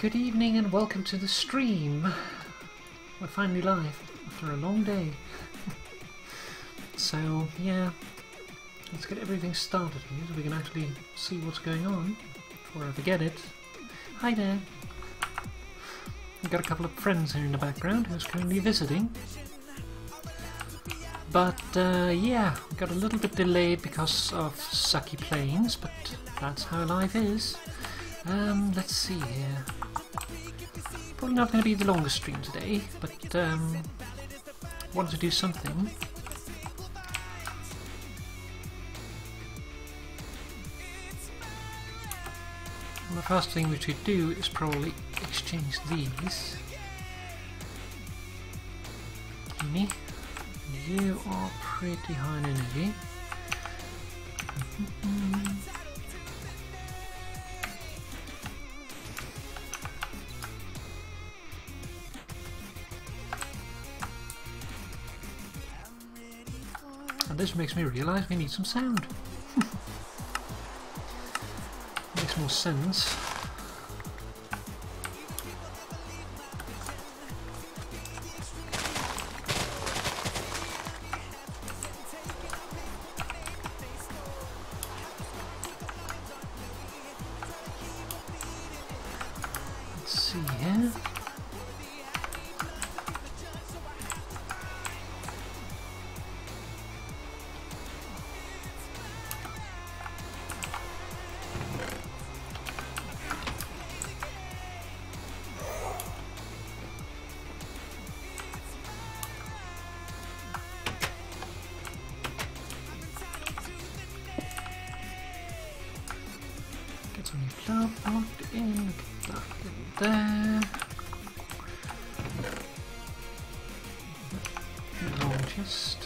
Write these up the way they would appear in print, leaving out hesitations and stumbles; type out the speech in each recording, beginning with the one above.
Good evening and welcome to the stream. We're finally live after a long day. So yeah, let's get everything started here so we can actually see what's going on before I forget it. Hi there. We've got a couple of friends here in the background who's currently visiting. But yeah, we got a little bit delayed because of sucky planes, but that's how life is. Let's see here. Probably not going to be the longest stream today, but wanted to do something. Well, the first thing we should do is probably exchange these. Gimme. You are pretty high in energy. This makes me realise we need some sound. Makes more sense. Let's see here. Plugged in, that in there. Long chest.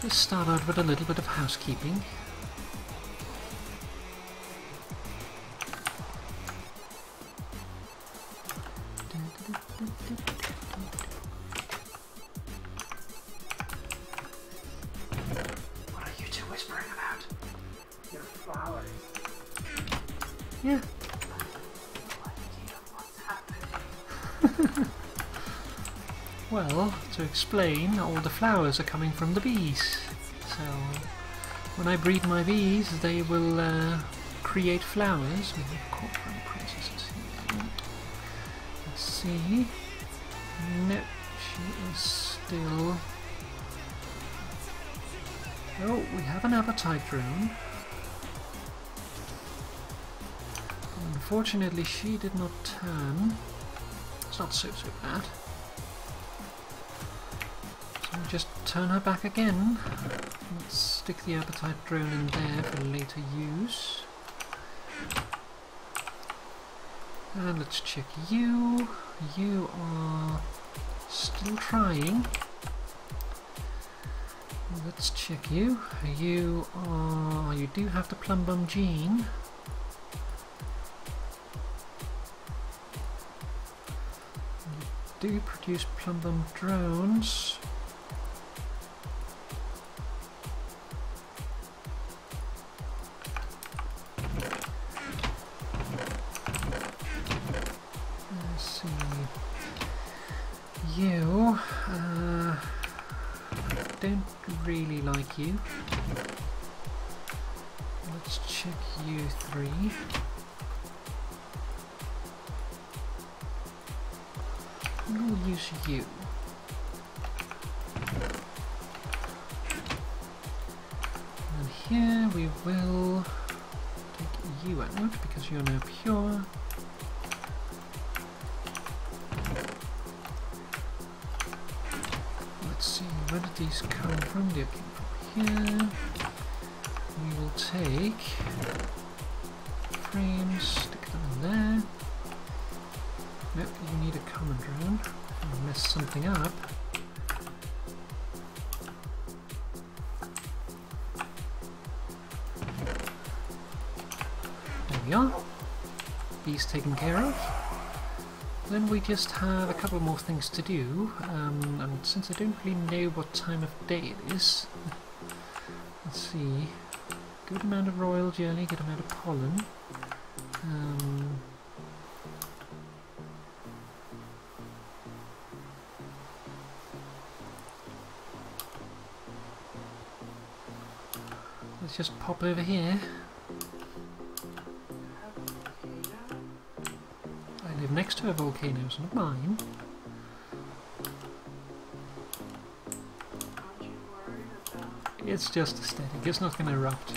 Let's start out with a little bit of housekeeping. What are you two whispering about? Your flowers. Yeah. What's happening? Well, to explain, all the flowers are coming from the bees. So, when I breed my bees, they will create flowers. We have corporate princesses here. Let's see. No, she is still... Oh, we have an appetite drone. Unfortunately, she did not turn. It's not so bad. Just turn her back again. Let's stick the appetite drone in there for later use. And let's check you. You are still trying. Let's check you. You do have the plum bum gene. You do produce plum drones. Let's see. You don't really like you. Let's check you three. We'll use you. And here we will take you out because you're now pure. Let's see, where did these come from? They came from here. We will take frames, stick them in there. Nope, you need a common drone. I'll mess something up. There we are. Bees taken care of. Then we just have a couple more things to do, and since I don't really know what time of day it is, let's see, good amount of royal jelly, good amount of pollen. Let's just pop over here. I live next to a volcano, it's not mine. It's just aesthetic, it's not going to erupt.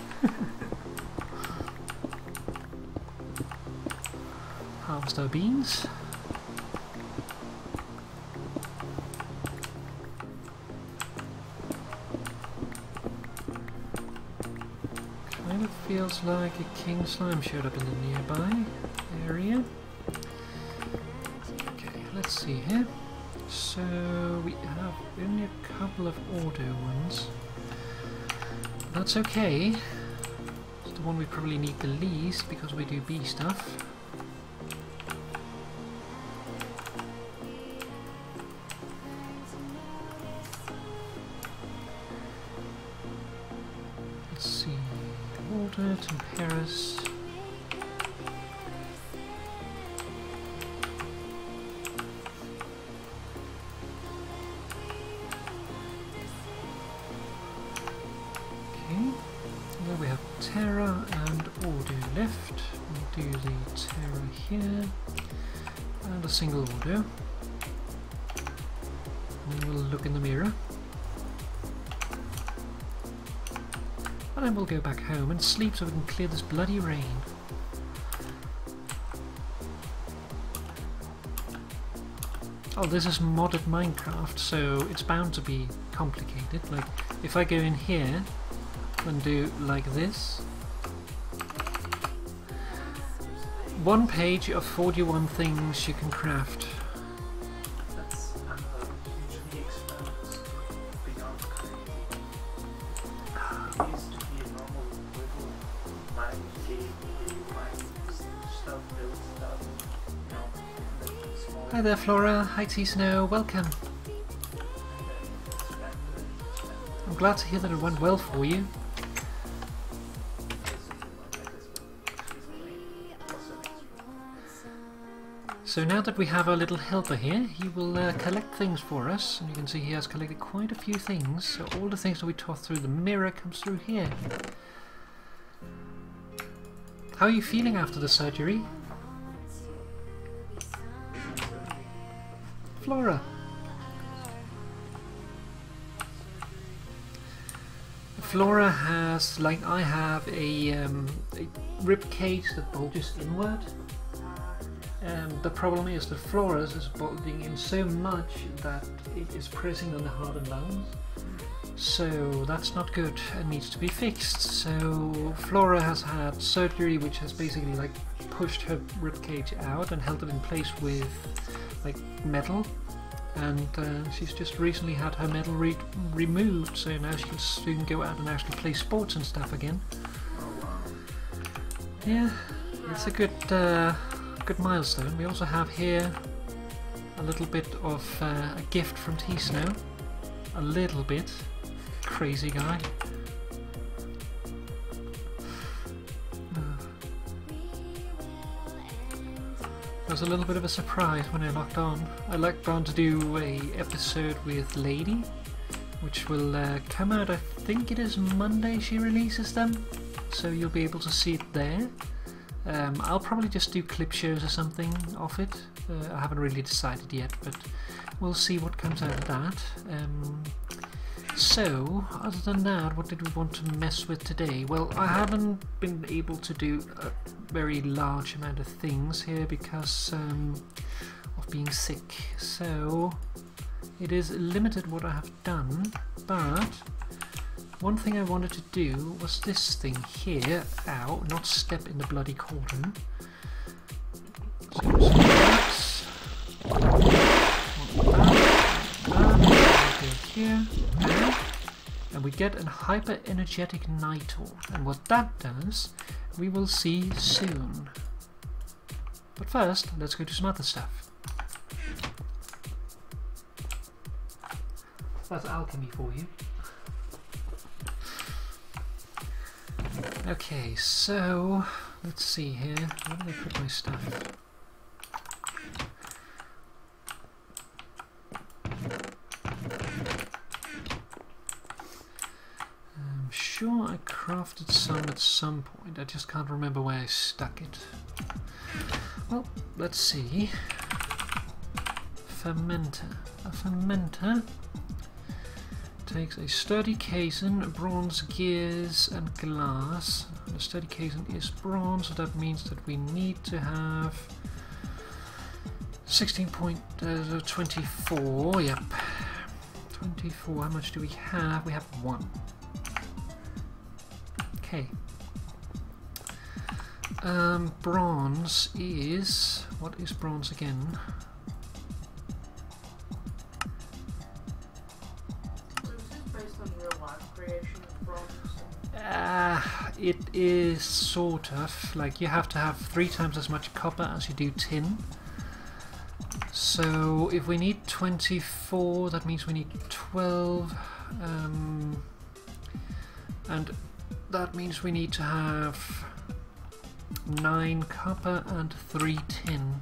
Harvest our beans. Kind of feels like a king slime showed up in the nearby area. Okay, let's see here. So we have only a couple of auto ones. That's okay. It's the one we probably need the least because we do bee stuff. Let's see. Water, Temperas. There we have Terra and Audio left. We'll do the Terra here and a single Audio. And then we'll look in the mirror. And then we'll go back home and sleep so we can clear this bloody rain. Oh, this is modded Minecraft, so it's bound to be complicated. Like, if I go in here and do like this. One page of 41 things you can craft. That's usually expensive beyond crazy. It used to be a normal little mining game where you mine stuff, build stuff, you know, and small. Hi there Flora, hi T-Snow, welcome. I'm glad to hear that it went well for you. So now that we have our little helper here, he will collect things for us, and you can see he has collected quite a few things, so all the things that we taught through the mirror comes through here. How are you feeling after the surgery? Flora! Flora has, like I have, a rib cage that bulges inward. The problem is that Flora's is bulging in so much that it is pressing on the heart and lungs. So that's not good and needs to be fixed. So Flora has had surgery which has basically like pushed her ribcage out and held it in place with like metal. And she's just recently had her metal removed, so now she can soon go out and actually play sports and stuff again. Yeah, it's a good good milestone. We also have here a little bit of a gift from T-Snow. A little bit. Crazy guy. It was a little bit of a surprise when I logged on. I logged on to do a episode with Lady, which will come out, I think it is Monday she releases them, so you'll be able to see it there. I'll probably just do clip shows or something of it. I haven't really decided yet, but we'll see what comes out of that. So, other than that, what did we want to mess with today? Well, I haven't been able to do a very large amount of things here because of being sick, so it is limited what I have done, but one thing I wanted to do was this thing here. Ow, not step in the bloody cauldron. Here, and we get a hyper energetic night orb, and what that does we will see soon. But first, let's go do some other stuff. That's alchemy for you. Okay, so let's see here. Where did I put my stuff? I'm sure I crafted some at some point. I just can't remember where I stuck it. Well, let's see. Fermenter. A fermenter takes a sturdy caisson, bronze gears and glass. The sturdy caisson is bronze, so that means that we need to have 16.24, yep. 24, how much do we have? We have 1. Okay. Bronze is... what is bronze again? It is sort of like you have to have 3 times as much copper as you do tin. So if we need 24, that means we need 12, and that means we need to have 9 copper and 3 tin.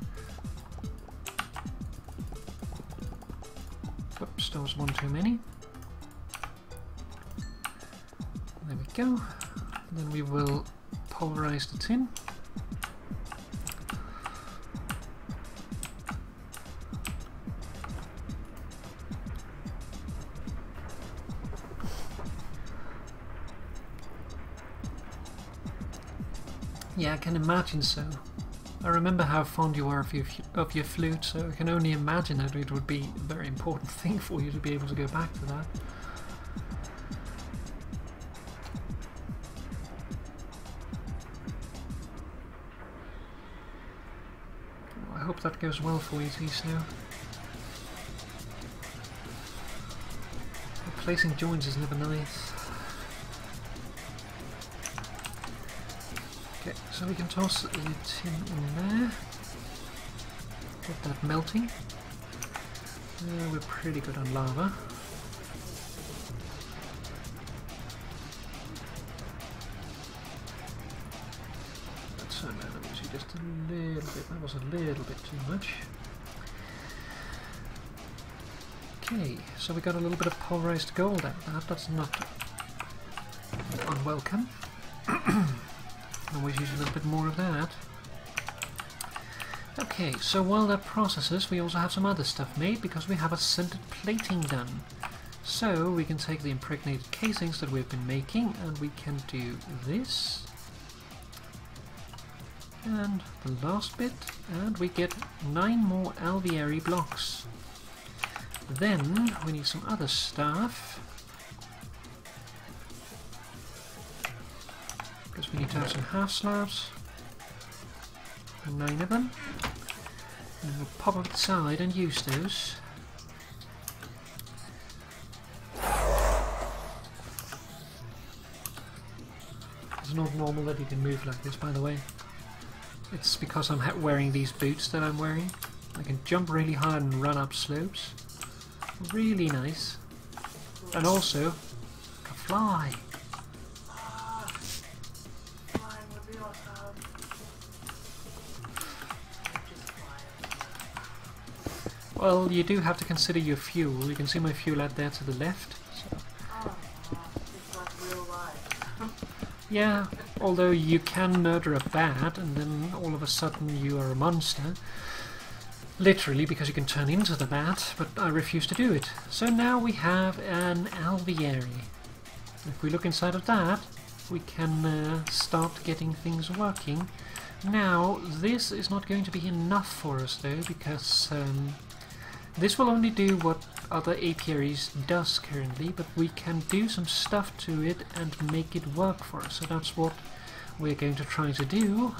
Whoops, that was 1 too many. There we go. Then we will pulverize the tin. Yeah, I can imagine so. I remember how fond you are of your flute, so I can only imagine that it would be a very important thing for you to be able to go back to that. I hope that goes well for you, T-Snow. Replacing joints is never nice. Okay, so we can toss the tin in there. Get that melting. We're pretty good on lava. Let's turn that energy just a little bit. That was a little bit too much. Okay, so we got a little bit of pulverized gold out of that. That's not unwelcome. Always use a little bit more of that. Okay, so while that processes, we also have some other stuff made because we have a sintered plating done. So we can take the impregnated casings that we've been making and we can do this. And the last bit, and we get 9 more alveary blocks. Then we need some other stuff. Because we need to have some half slabs. 9 of them. And we'll pop up the side and use those. It's not normal that you can move like this, by the way. It's because I'm wearing these boots that I'm wearing. I can jump really high and run up slopes. Really nice. And also, I can fly. Flying would be awesome. Just fly. Well, you do have to consider your fuel. You can see my fuel out there to the left. So. Oh, it's like real life. Yeah, although you can murder a bat and then all of a sudden you are a monster. Literally, because you can turn into the bat, but I refuse to do it. So now we have an alveary. If we look inside of that, we can start getting things working. Now, this is not going to be enough for us though, because this will only do what other apiaries does currently, but we can do some stuff to it and make it work for us. So that's what we're going to try to do.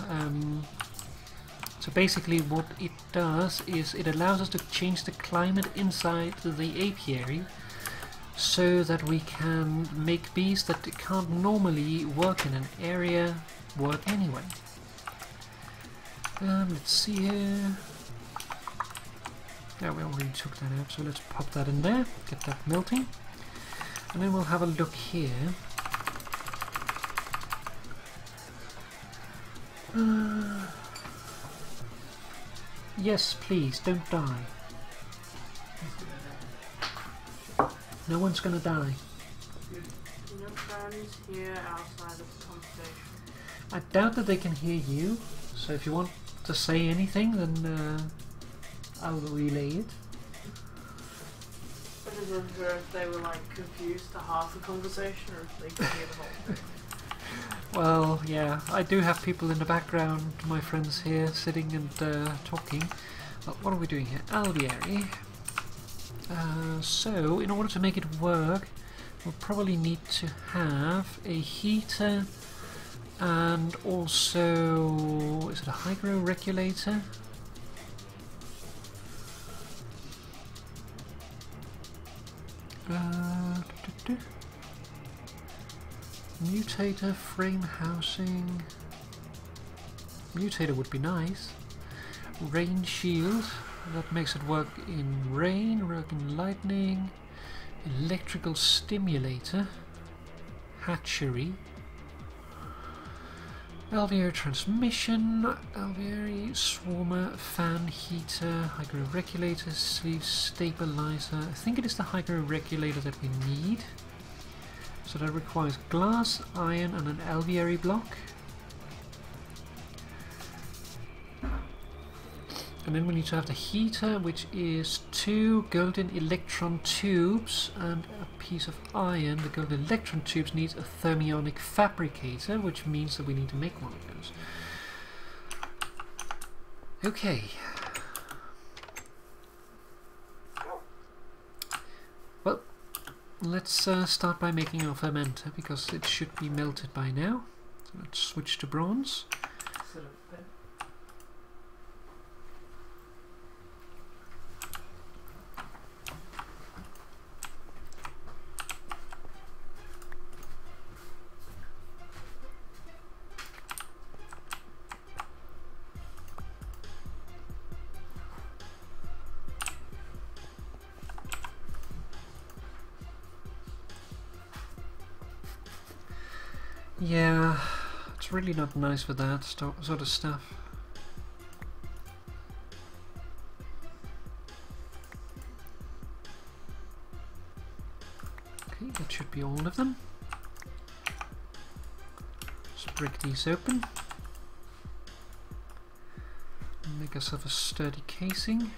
So basically what it does is it allows us to change the climate inside the apiary so that we can make bees that can't normally work in an area work anyway. Let's see here. Yeah, we already took that out, so let's pop that in there, get that melting. And then we'll have a look here. Yes, please, don't die. No one's gonna die. No friends here outside of the conversation. I doubt that they can hear you, so if you want to say anything, then I'll relay it. I just wonder if they were like confused to half the conversation or if they could hear the whole thing. Well, yeah, I do have people in the background, my friends here, sitting and talking. Well, what are we doing here? Alveary. So, in order to make it work, we'll probably need to have a heater and also... is it a hygro regulator? Mutator, frame housing. Mutator would be nice. Rain shield, that makes it work in rain, work in lightning. Electrical stimulator. Hatchery. Alveary transmission, alveary, swarmer, fan, heater, hygro regulator, sleeve stabilizer. I think it is the hygro regulator that we need. So that requires glass, iron and an alveary block. And then we need to have the heater, which is 2 golden electron tubes and a piece of iron. The golden electron tubes needs a thermionic fabricator, which means that we need to make one of those. Okay. Well, let's start by making our fermenter, because it should be melted by now. So let's switch to bronze. Yeah, it's really not nice for that sort of stuff. Okay, that should be all of them. Let's break these open. Make ourselves a sturdy casing.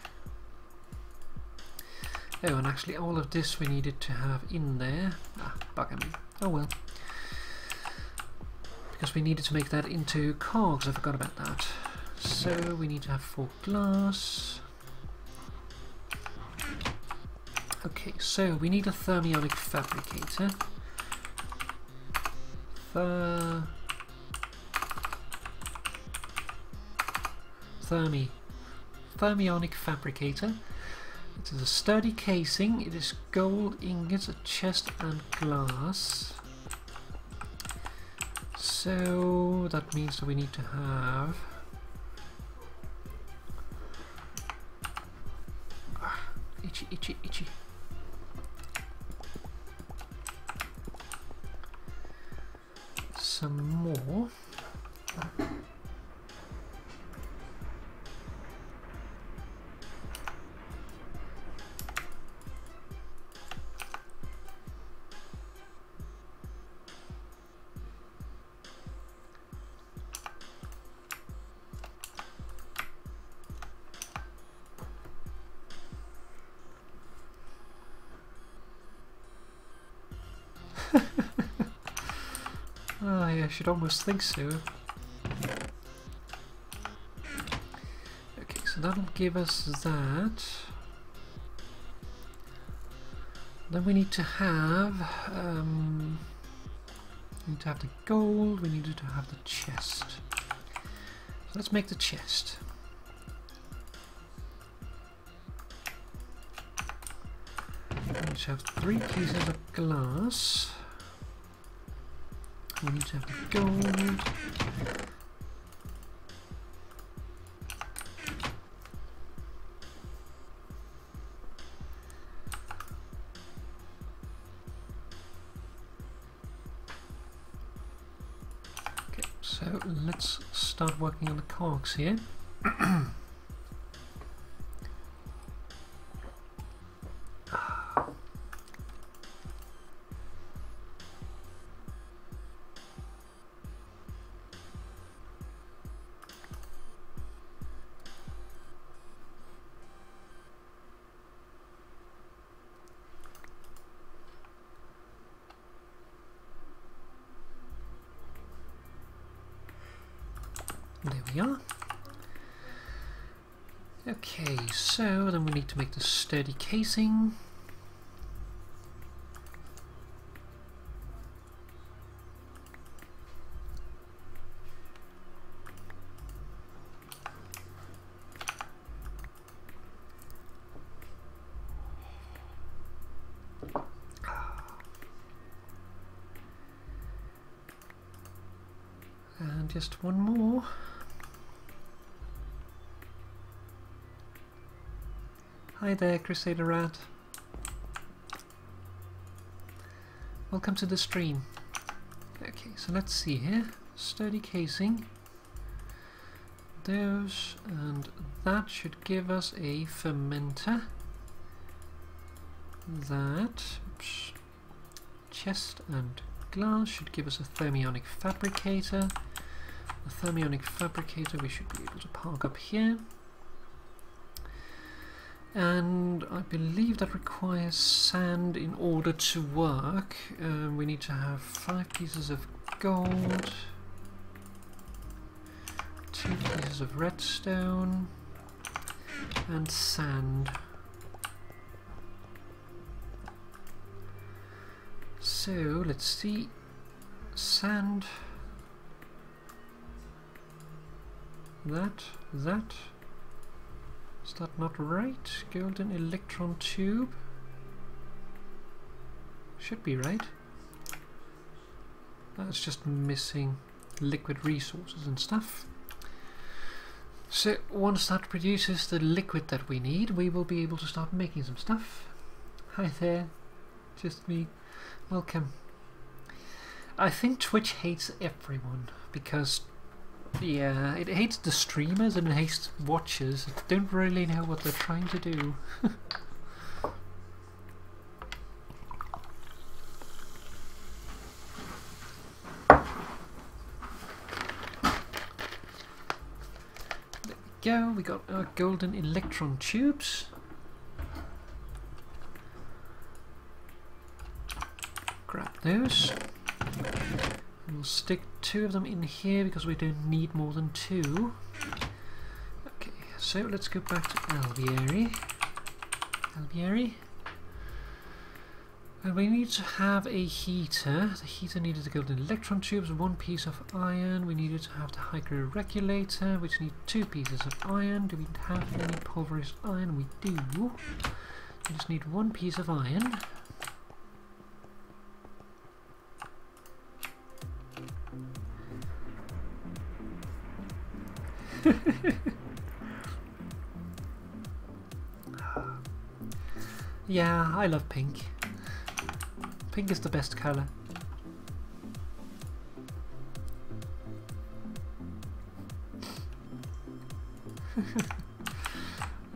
Oh, and actually all of this we needed to have in there. Ah, bugger me. Oh well. Because we needed to make that into cogs, I forgot about that. So we need to have 4 glass. Okay, so we need a thermionic fabricator. Thermionic fabricator. It is a sturdy casing. It is gold ingots, a chest and glass. So that means that we need to have itchy, itchy. Some more. Oh, yeah, I should almost think so. Okay, so that'll give us that. Then we need to have the gold. We need to have the chest. So let's make the chest. We need to have 3 pieces of glass. We need to have the gold. Okay, so let's start working on the cogs here. There we are. Okay, so then we need to make the sturdy casing. And just one more. Hi there, Crusader Rat. Welcome to the stream. Okay, so let's see here. Sturdy casing. Those, and that should give us a fermenter. That, oops, chest and glass should give us a thermionic fabricator. The thermionic fabricator we should be able to park up here. And I believe that requires sand in order to work. We need to have 5 pieces of gold, 2 pieces of redstone, and sand. So let's see. Sand. That. Is that not right? Golden electron tube. Should be right. That's just missing liquid resources and stuff. So once that produces the liquid that we need, we will be able to start making some stuff. Hi there. Just me. Welcome. I think Twitch hates everyone because yeah, it hates the streamers and it hates watchers. It don't really know what they're trying to do. There we go, we got our golden electron tubes. Grab those. We'll stick 2 of them in here because we don't need more than 2. Okay, so let's go back to alveary. And we need to have a heater. The heater needed the golden electron tubes, 1 piece of iron. We needed to have the hygro regulator, which need 2 pieces of iron. Do we have any pulverized iron? We do. We just need 1 piece of iron. Yeah, I love pink. Pink is the best colour.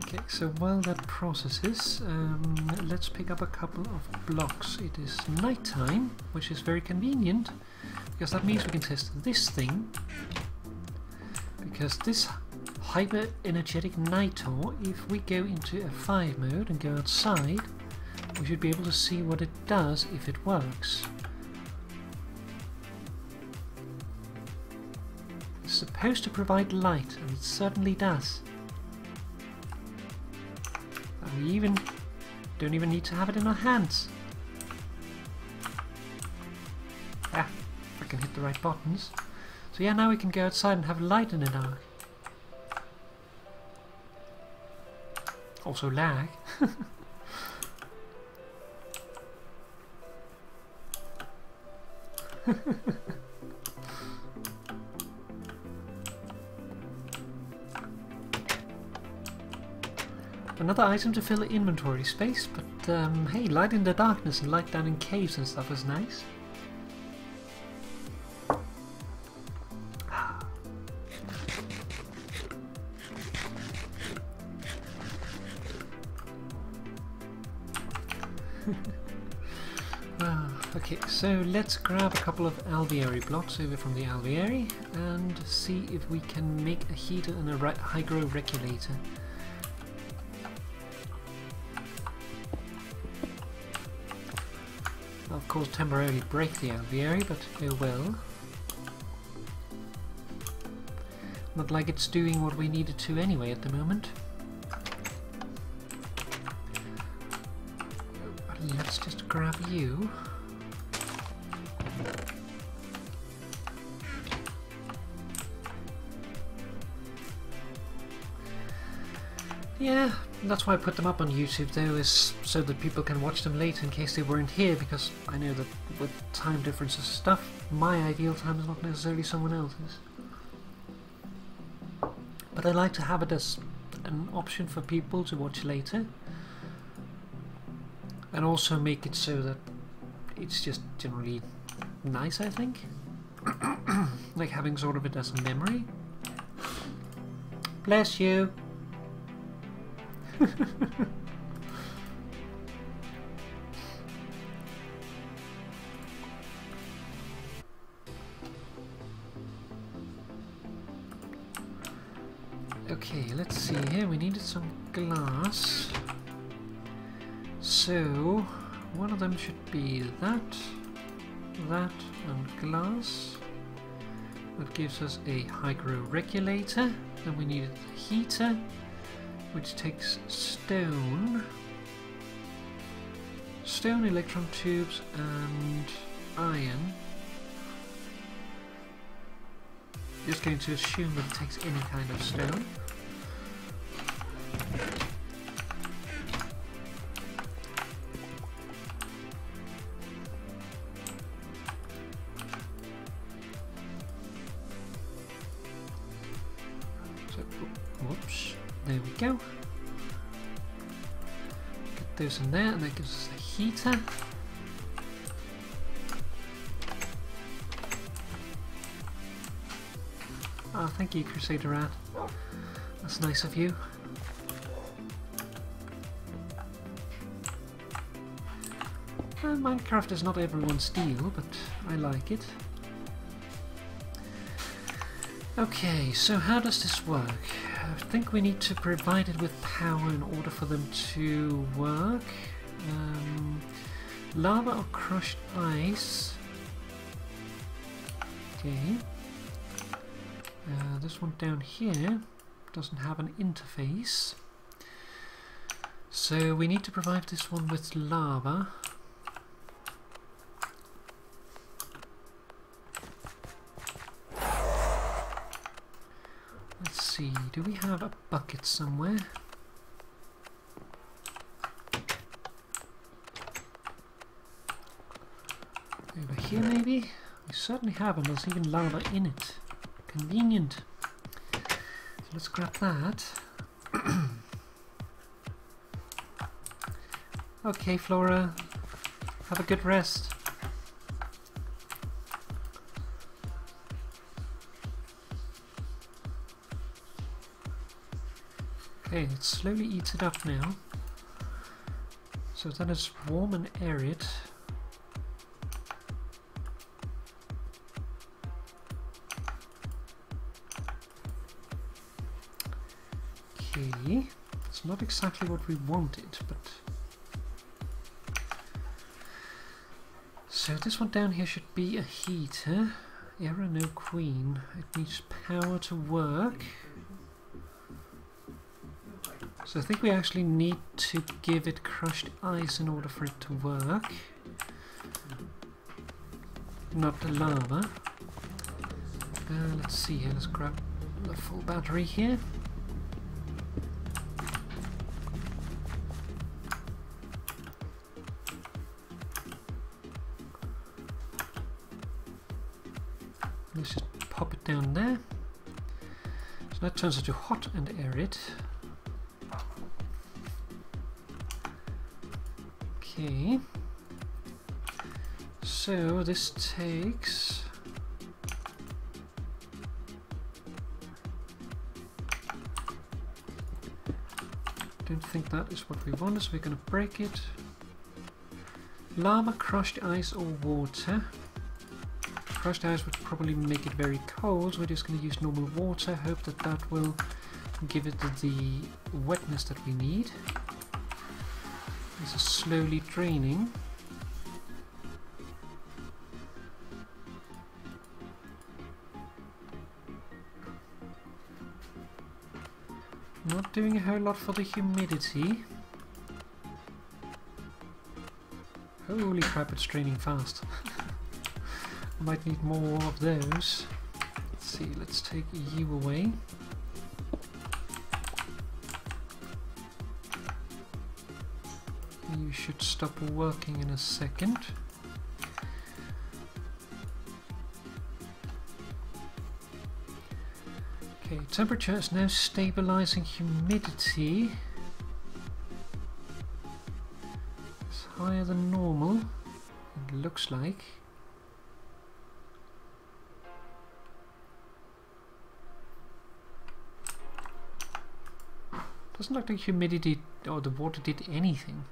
Okay, so while that processes, let's pick up a couple of blocks. It is night time, which is very convenient, because that means we can test this thing. Because this hyper energetic nightor, if we go into F5 mode and go outside, we should be able to see what it does if it works. It's supposed to provide light, and it certainly does. And we don't even need to have it in our hands. Ah, if I can hit the right buttons. So yeah, now we can go outside and have light in the dark. Also lag. Another item to fill inventory space, but hey, light in the darkness and light down in caves and stuff is nice. Okay, so let's grab a couple of alveary blocks over from the alveary and see if we can make a heater and a hydro regulator. Of course, temporarily break the alveary, but oh well. Not like it's doing what we need it to anyway at the moment. Let's just grab you. Yeah, that's why I put them up on YouTube though, is so that people can watch them later in case they weren't here, because I know that with time differences and stuff, my ideal time is not necessarily someone else's. But I like to have it as an option for people to watch later. And also make it so that it's just generally nice, I think. Like having sort of it as a memory. Bless you! Okay, let's see here, we needed some glass. So, one of them should be that, and glass. That gives us a hydro regulator. Then we needed a heater, which takes stone, electron tubes, and iron. Just going to assume that it takes any kind of stone. So, whoops, there we go. Get those in there, and that gives us a heater. Oh, thank you, Crusader Rat. That's nice of you. Minecraft is not everyone's deal, but I like it. Okay, so how does this work? I think we need to provide it with power in order for them to work. Lava or crushed ice. Okay. This one down here doesn't have an interface, so we need to provide this one with lava. Let's see, do we have a bucket somewhere? Over here maybe? We certainly have, and there's even lava in it. Convenient. So let's grab that. Okay, Flora. Have a good rest. Okay, it slowly eats it up now. So that is warm and arid. Okay, it's not exactly what we wanted, but... So this one down here should be a heater. Error no queen. It needs power to work. So I think we actually need to give it crushed ice in order for it to work. Not the lava. Let's see here, let's grab the full battery here. Let's just pop it down there. So that turns into hot and arid. Okay, so this takes don't think that is what we want, so we're going to break it. Lava, crushed ice or water. Crushed ice would probably make it very cold, so we're just going to use normal water, hope that that will give it the wetness that we need. This is slowly draining. Not doing a whole lot for the humidity. Holy crap, it's draining fast. Might need more of those. Let's see, let's take you away. You should stop working in a second. Okay, temperature is now stabilizing humidity. It's higher than normal, it looks like. Doesn't look like humidity or the water did anything.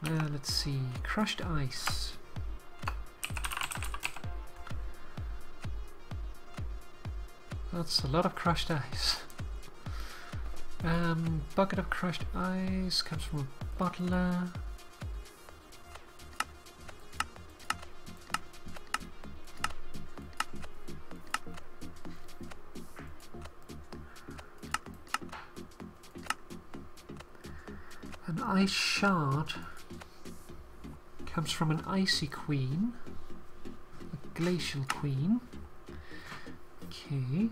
Let's see, crushed ice. That's a lot of crushed ice. Bucket of crushed ice comes from a bottler. An ice shard comes from an icy queen, a glacial queen. Okay.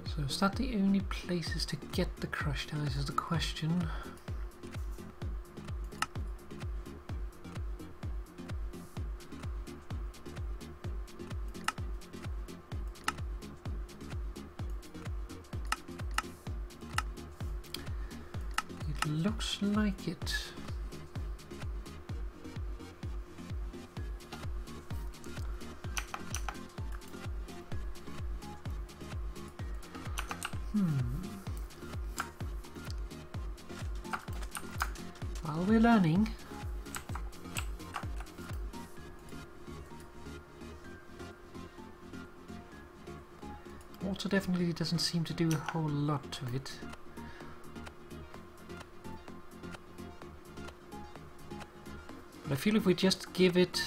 So is that the only places to get the crushed ice is the question. Looks like it. Well, we're learning. Water definitely doesn't seem to do a whole lot to it. But I feel if we just give it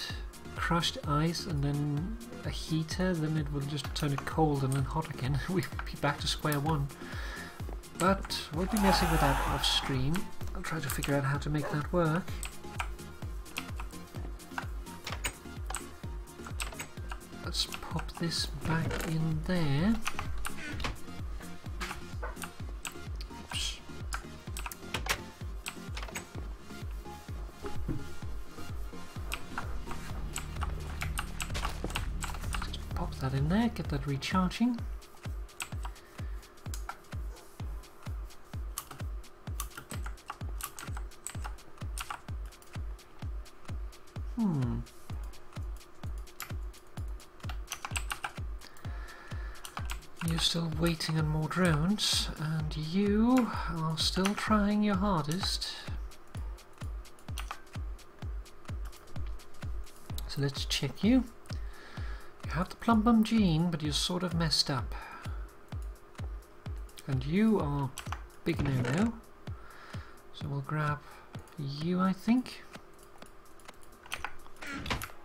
crushed ice and then a heater, then it will just turn it cold and then hot again. We'll be back to square one. But we'll be messing with that off stream. I'll try to figure out how to make that work. Let's pop this back in there. Oops. Put that in there, get that recharging. You're still waiting on more drones, and you are still trying your hardest. So let's check you. You have the plum bum gene, but you're sort of messed up. And you are big no-no. So we'll grab you, I think.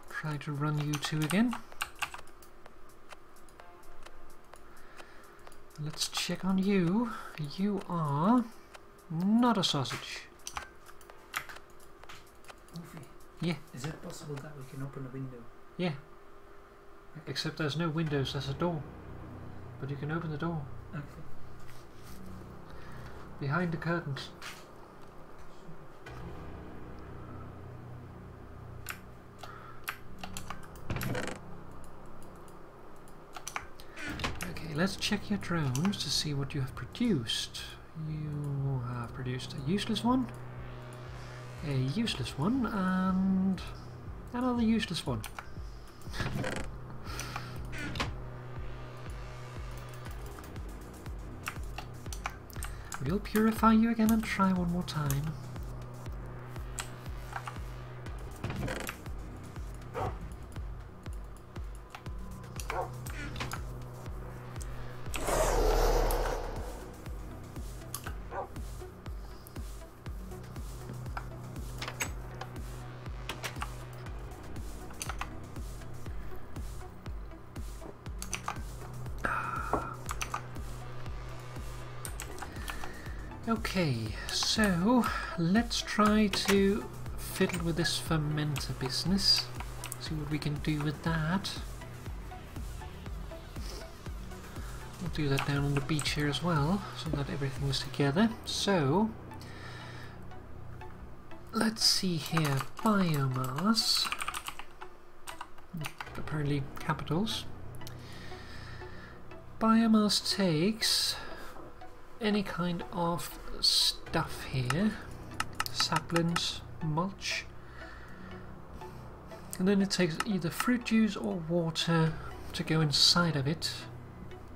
Try to run you two again. Let's check on you. You are not a sausage. Wolfie, Yeah. is it possible that we can open a window? Yeah. Except there's no windows, there's a door. But you can open the door. Okay. Behind the curtains. Okay, let's check your drones to see what you have produced. You have produced a useless one, and another useless one. We'll purify you again and try one more time. Okay, so let's try to fiddle with this fermenter business. See what we can do with that. We'll do that down on the beach here as well, so that everything is together. So, let's see here, biomass, apparently capitals. Biomass takes any kind of stuff here, saplings, mulch, and then it takes either fruit juice or water to go inside of it.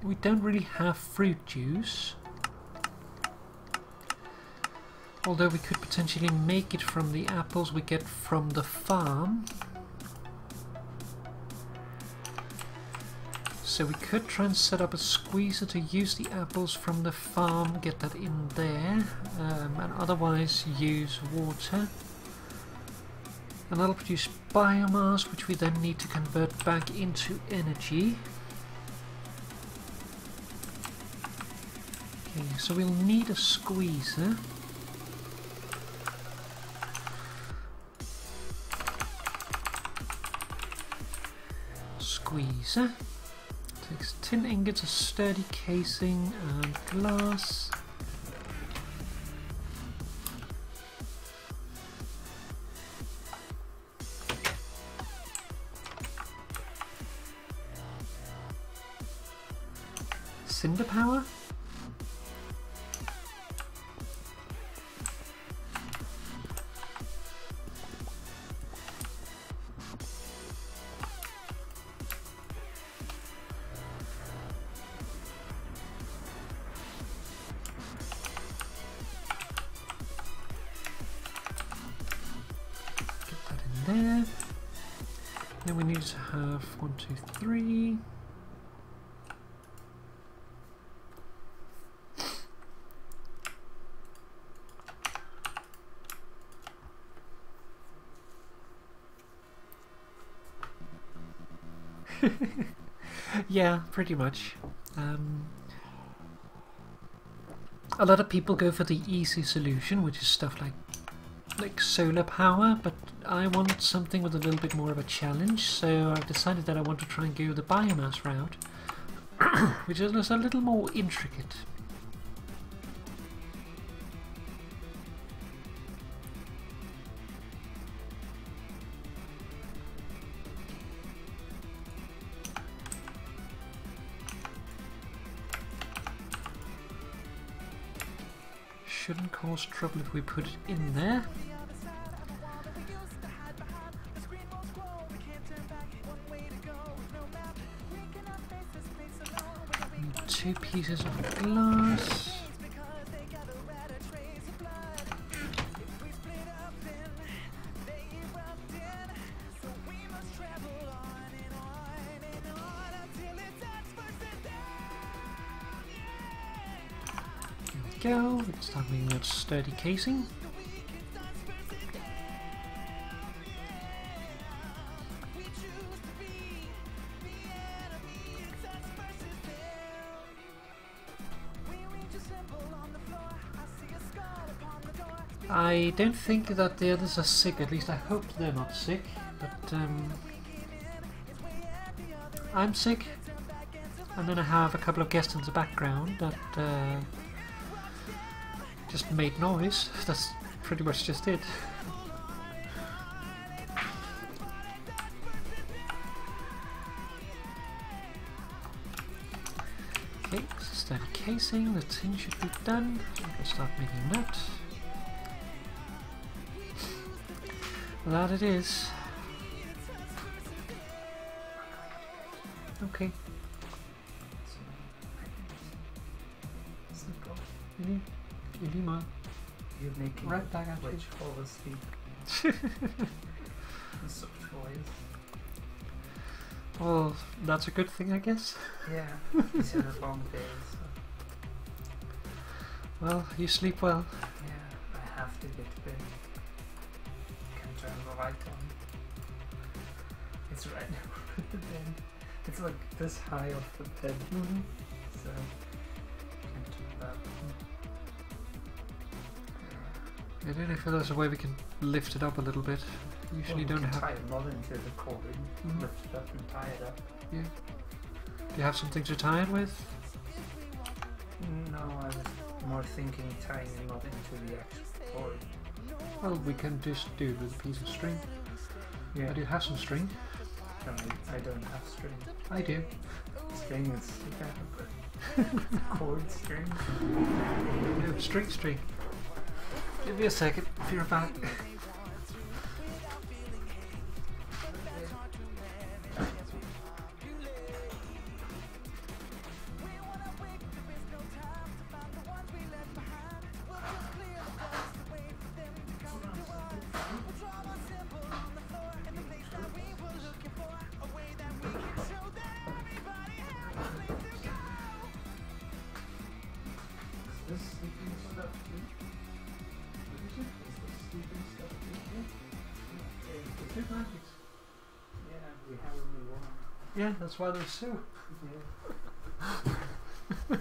We don't really have fruit juice, although we could potentially make it from the apples we get from the farm. So we could try and set up a squeezer to use the apples from the farm, get that in there, and otherwise use water. And that'll produce biomass, which we then need to convert back into energy. Okay, so we'll need a squeezer. Squeezer. Takes tin ingots, a sturdy casing, and glass. Cinder power? There. Then we need to have 1, 2, 3. Yeah, pretty much. A lot of people go for the easy solution, which is stuff like solar power, but I want something with a little bit more of a challenge, so I've decided that I want to try and go the biomass route, which is a little more intricate. shouldn't cause trouble if we put it in there. Need 2 pieces of glass. Go. We can start making that sturdy casing. I don't think that the others are sick, at least I hope they're not sick, but I'm sick, and then I have a couple of guests in the background that just made noise. That's pretty much just it. Okay, sturdy casing, the tin should be done. We can start making that. That it is. Okay. Ilima. You're making right back at which fall asleep. Such toys. Well, that's a good thing, I guess. Yeah, he's had a long day, so. Well, you sleep well. Yeah, I have to get to bed. Can't turn the light on. It's right now at the bed. It's like this high off the bed. So can't turn that on. I don't know if there's a way we can lift it up a little bit. Usually well, don't have. Tie a knot into the cord, lift it up and tie it up. Yeah. Do you have something to tie it with? No, I was more thinking tying a knot into the actual cord. Well, we can just do it with a piece of string. Yeah. I do have some string. No, I don't have string. I do. String is but cord string. No, string. Give me a second if you're back. Yeah, that's why there's two. Yeah.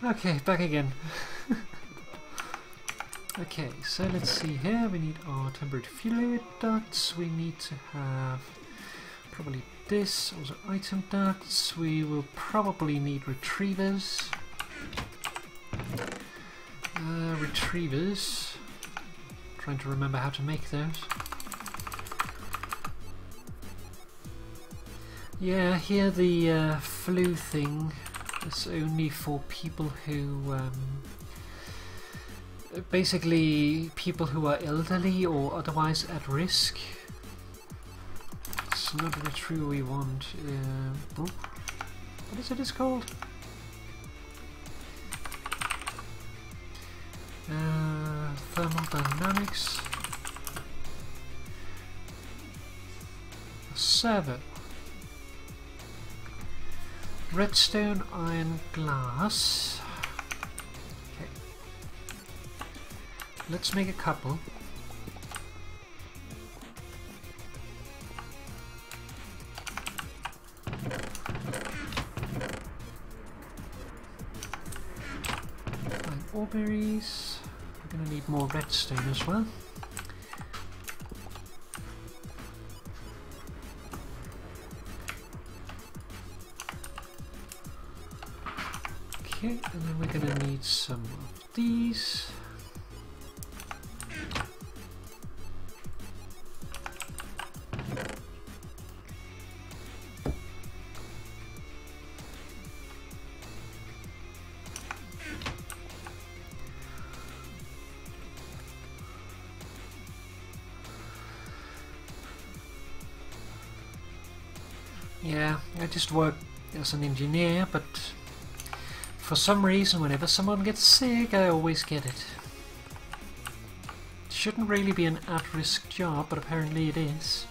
Okay, back again. Okay, so let's see here. We need our tempered fluid ducts. We need to have probably this, also item ducts. We will probably need retrievers. Retrievers. Trying to remember how to make those. Yeah, here the flu thing is only for people who basically people who are elderly or otherwise at risk. It's not really true we want. What is it called? Thermodynamics. Servo. Redstone, iron, glass. Okay. Let's make a couple. Iron alvearies. We're going to need more redstone as well. Okay, and then we're going to need some of these. Yeah, I just work as an engineer, but for some reason whenever someone gets sick I always get it. It shouldn't really be an at-risk job, but apparently it is.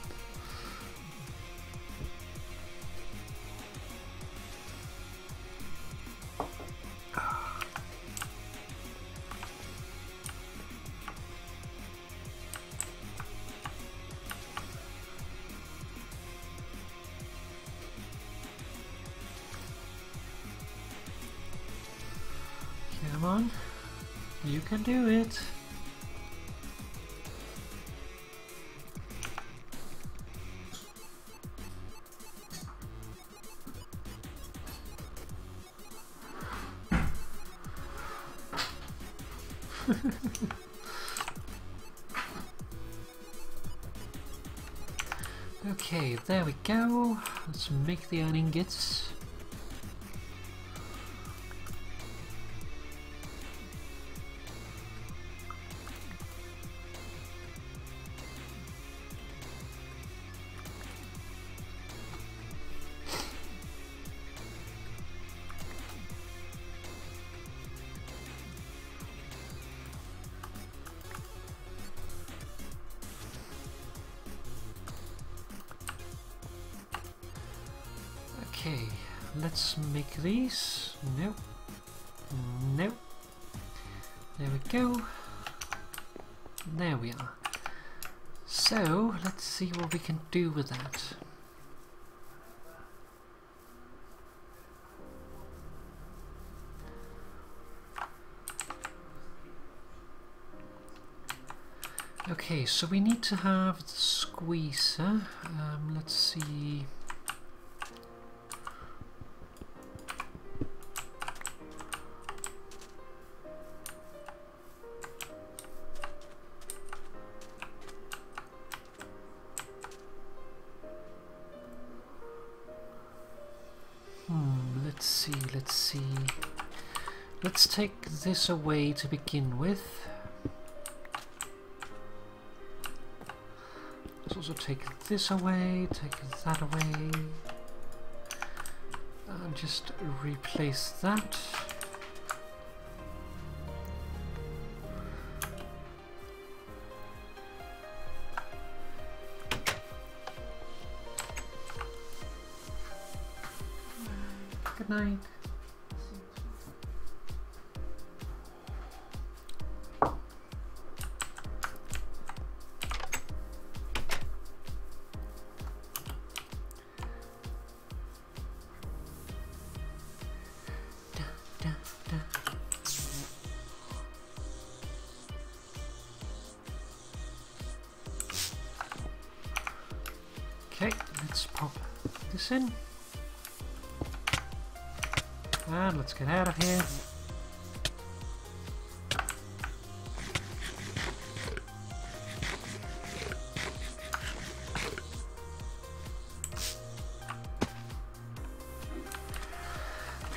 Come on, you can do it. Okay, there we go. Let's make the iron ingots. Okay, let's make these. Nope. Nope. There we go. There we are. So, let's see what we can do with that. Okay, so we need to have the squeezer. Let's see. Let's see. Let's take this away to begin with. Let's also take this away, take that away. And just replace that. Good night. Okay, let's pop this in. And let's get out of here.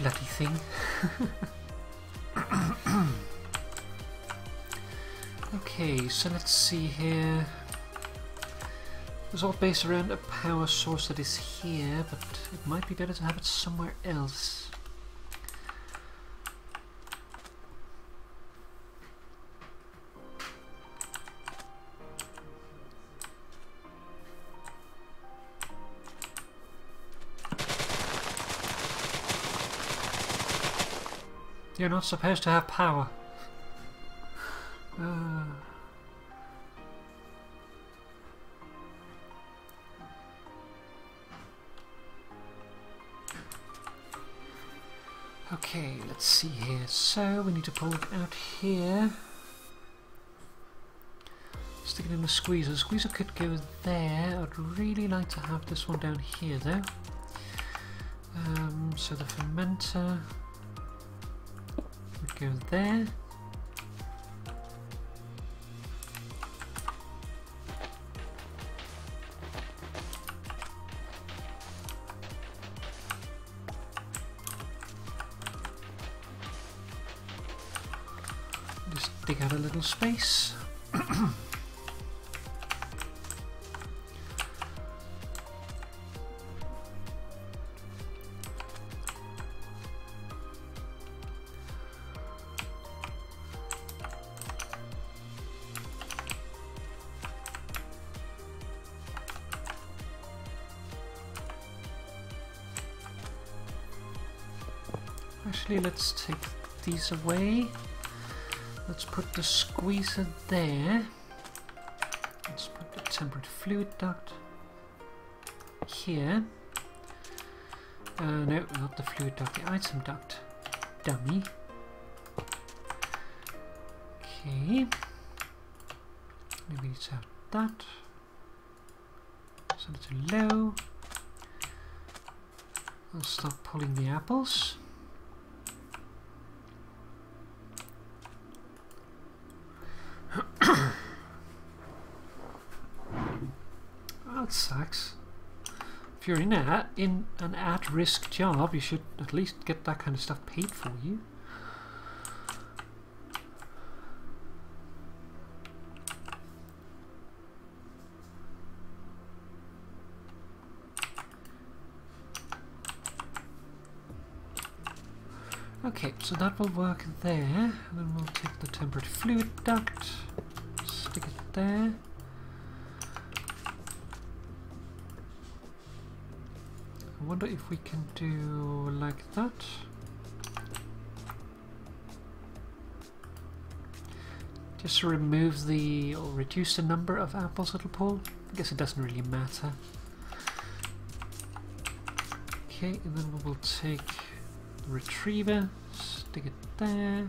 Bloody thing. Okay, so let's see here. It was all based around a power source that is here, but it might be better to have it somewhere else. You're not supposed to have power. Okay, let's see here. So we need to pull it out here. Stick it in the squeezer. The squeezer could go there. I'd really like to have this one down here though. So the fermenter would go there. Just dig out a little space. Actually, let's take these away. Let's put the squeezer there. Let's put the temperate fluid duct here. No, not the fluid duct, the item duct. Dummy. Okay. Maybe it's out that. Set it to low. I'll start pulling the apples. That sucks. If you're in an at-risk job, you should at least get that kind of stuff paid for you. Okay, so that will work there, and then we'll take the temperate fluid duct, stick it there. I wonder if we can do like that. Just remove the, or reduce the number of apples it'll pull. I guess it doesn't really matter. Okay, and then we will take the retriever, stick it there,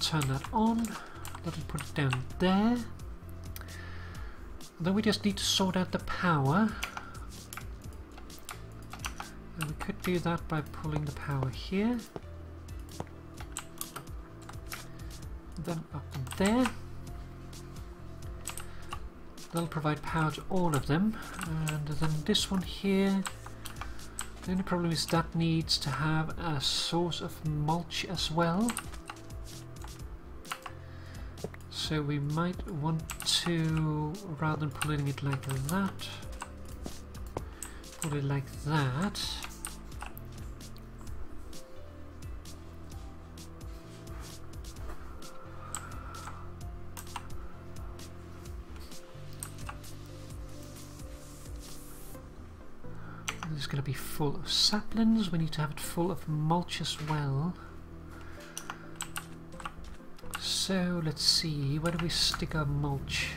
turn that on, that'll put it down there. Then we just need to sort out the power, and we could do that by pulling the power here, then up there. That'll provide power to all of them, and then this one here, the only problem is that needs to have a source of mulch as well. So we might want to, rather than pulling it like that, pull it like that. This is going to be full of saplings. We need to have it full of mulch as well. So let's see, where do we stick our mulch?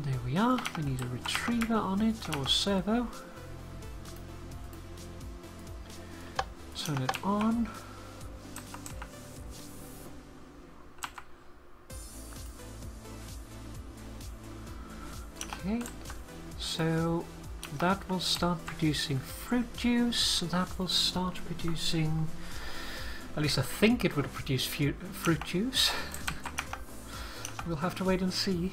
There we are. We need a retriever on it, or a servo. Turn it on. Okay, so that will start producing fruit juice. That will start producing, at least I think it would produce fruit juice. We'll have to wait and see.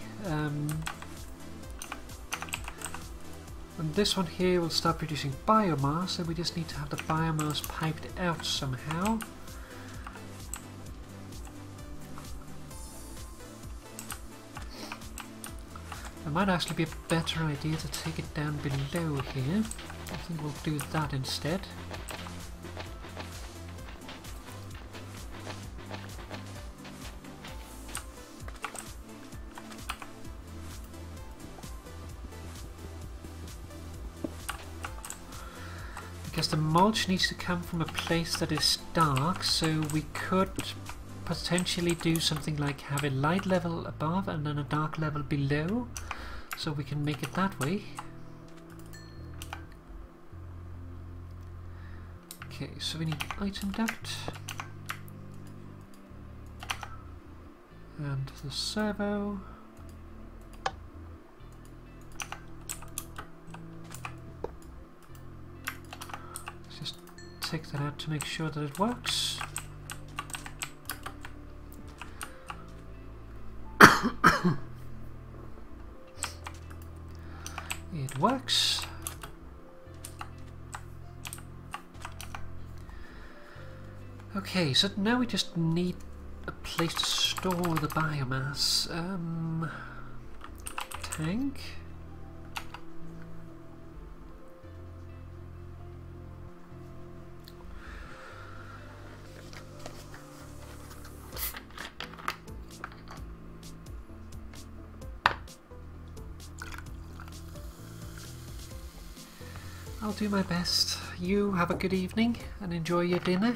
And this one here will start producing biomass, and we just need to have the biomass piped out somehow. It might actually be a better idea to take it down below here. I think we'll do that instead. Because the mulch needs to come from a place that is dark, so we could potentially do something like have a light level above and then a dark level below, so we can make it that way. Okay, so we need item duct and the servo. Take that out to make sure that it works. That works. Okay, so now we just need a place to store the biomass. Tank. I'll do my best. You have a good evening and enjoy your dinner.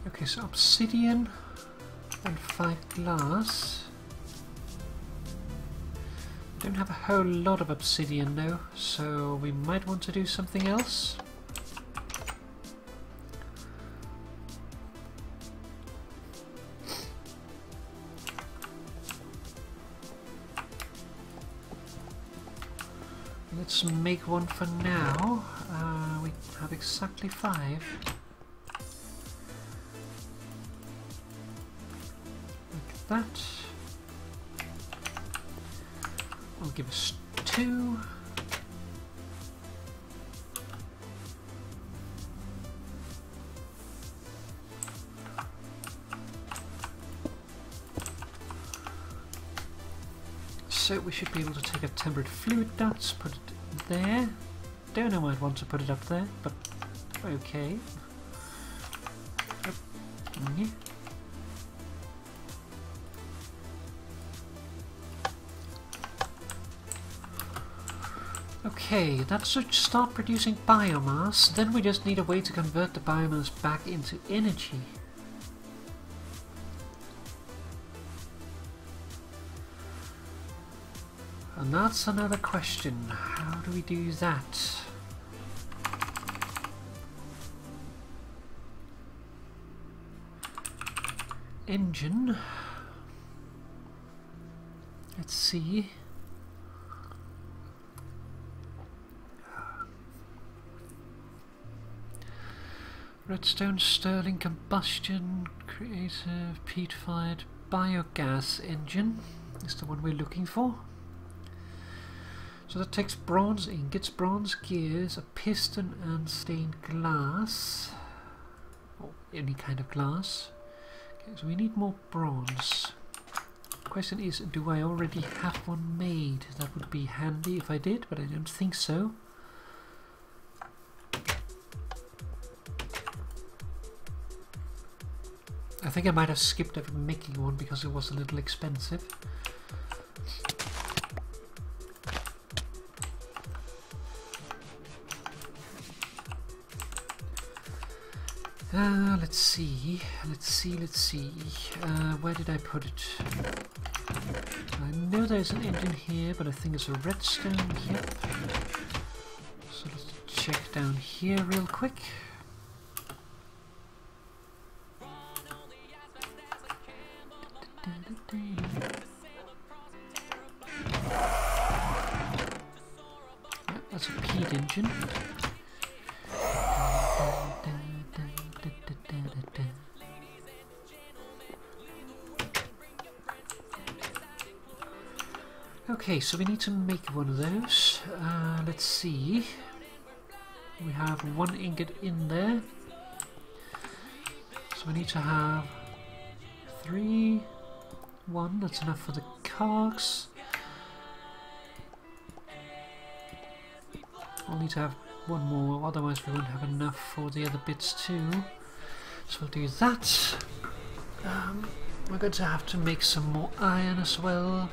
Okay, so obsidian and 5 glass. Don't have a whole lot of obsidian though, so we might want to do something else. Let's make one for now. We have exactly 5. Like that. I'll give us 2. So we should be able to take a tempered fluid dust, put it there. Don't know why I'd want to put it up there, but okay. Yeah. Okay, that should start producing biomass. Then we just need a way to convert the biomass back into energy. And that's another question. How do we do that? Engine. Let's see. Redstone, Stirling, combustion, creative, peat-fired, biogas engine is the one we're looking for. So that takes bronze ingots, bronze gears, a piston and stained glass. Or any kind of glass. Okay, so we need more bronze. Question is, do I already have one made? That would be handy if I did, but I don't think so. I think I might have skipped over making one because it was a little expensive. Let's see. Where did I put it? I know there's an engine here, but I think it's a redstone. Yep. So let's check down here real quick. Yep, that's a peat engine. Okay, so we need to make one of those. Let's see. We have 1 ingot in there. So we need to have 3. 1, that's enough for the cogs. We'll need to have 1 more, otherwise we won't have enough for the other bits too. So we'll do that. We're going to have to make some more iron as well.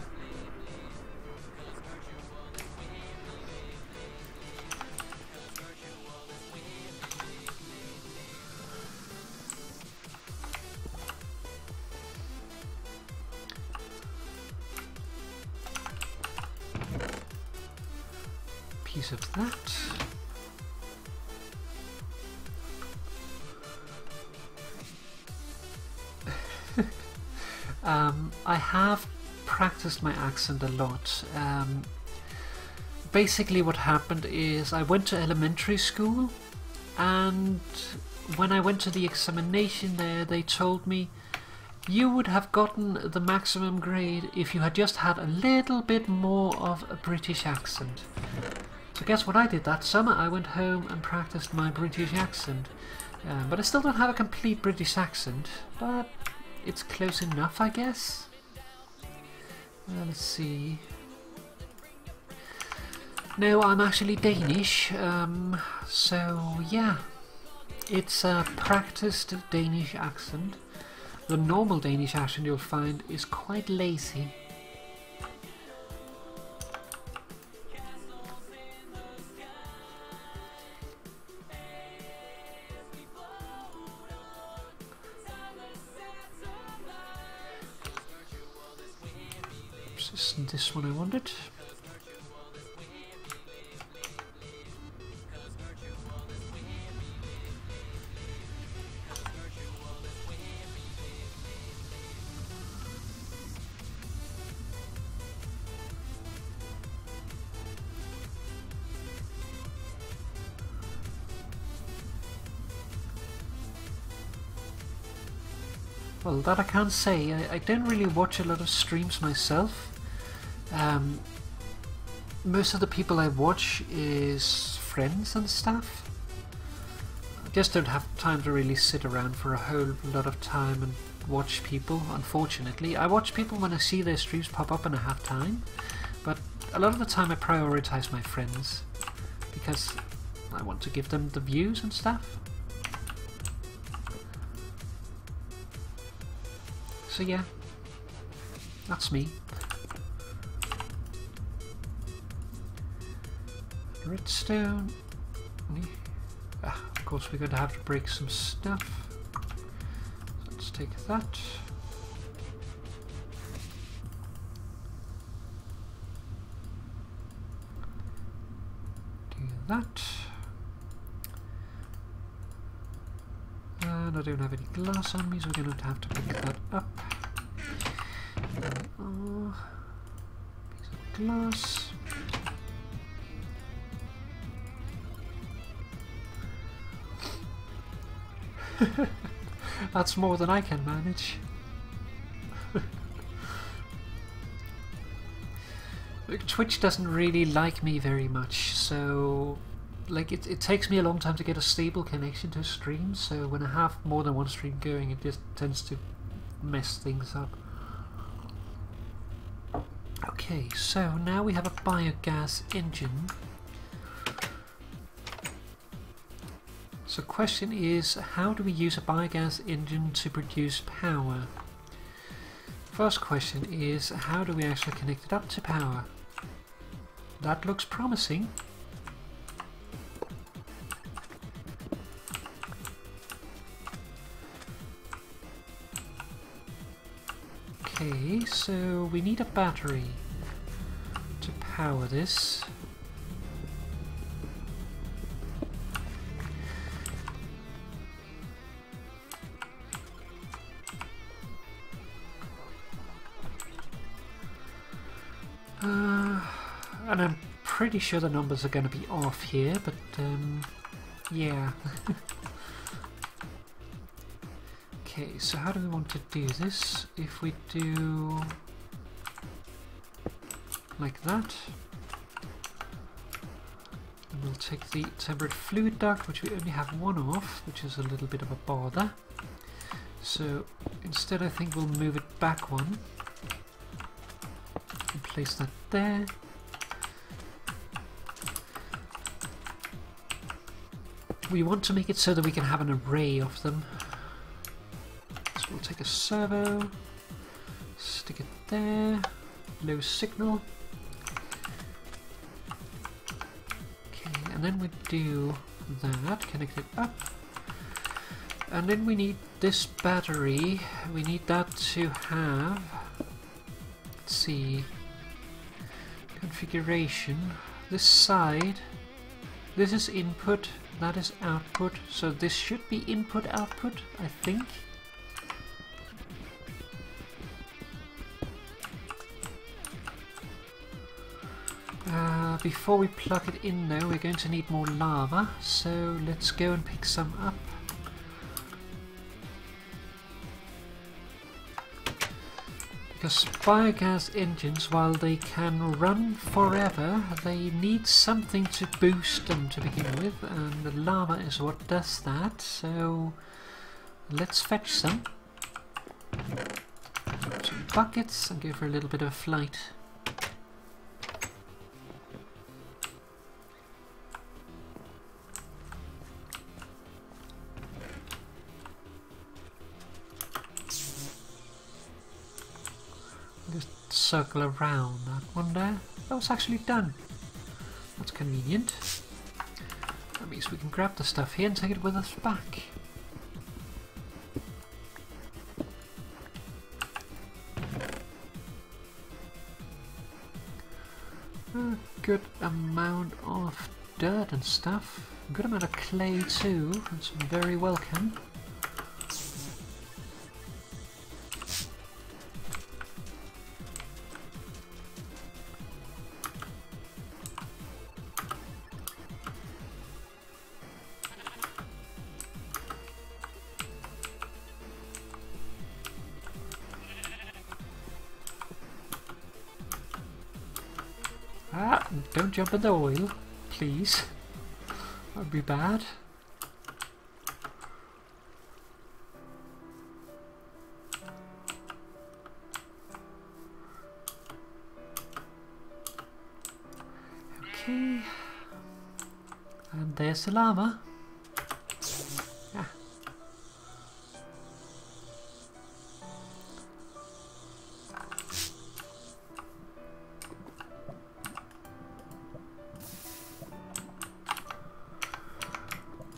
Piece of that. I have practiced my accent a lot. Basically what happened is I went to elementary school, and when I went to the examination there, they told me you would have gotten the maximum grade if you had just had a little bit more of a British accent. So guess what I did that summer? I went home and practiced my British accent. But I still don't have a complete British accent, but it's close enough, I guess. Let's see. No, I'm actually Danish, so yeah, it's a practiced Danish accent. The normal Danish accent you'll find is quite lazy. Isn't this one I wanted? Well, that I can't say. I don't really watch a lot of streams myself. Most of the people I watch is friends and stuff. I just don't have time to really sit around for a whole lot of time and watch people, unfortunately. I watch people when I see their streams pop up and I have time, but a lot of the time I prioritize my friends because I want to give them the views and stuff. So yeah, that's me. Redstone. Of course we're going to have to break some stuff. So let's take that. Do that. And I don't have any glass on me, so we're going to have to pick that up. Piece of glass. That's more than I can manage. Twitch doesn't really like me very much, so like it takes me a long time to get a stable connection to a stream, so when I have more than one stream going, it just tends to mess things up. Okay, so now we have a biogas engine. So the question is, how do we use a biogas engine to produce power? First question is, how do we actually connect it up to power? That looks promising. Okay, so we need a battery to power this. And I'm pretty sure the numbers are going to be off here, but yeah. Okay, so how do we want to do this? If we do like that, and we'll take the temperate fluid duct, which we only have one of, which is a little bit of a bother. So instead I think we'll move it back one and place that there. We want to make it so that we can have an array of them. So we'll take a servo, stick it there, low signal. Okay, and then we do that, connect it up. And then we need this battery, we need that to have, let's see, configuration. This side, this is input, that is output, so this should be input output, I think. Before we plug it in though, we're going to need more lava, so let's go and pick some up. Because biogas engines, while they can run forever, they need something to boost them to begin with, and the lava is what does that, so let's fetch some. Some buckets and go for a little bit of a flight. Just circle around that one there. That was actually done. That's convenient. That means we can grab the stuff here and take it with us back. A good amount of dirt and stuff. A good amount of clay too. That's very welcome. Ah, don't jump in the oil, please. That would be bad. Okay. And there's the lava. Ah.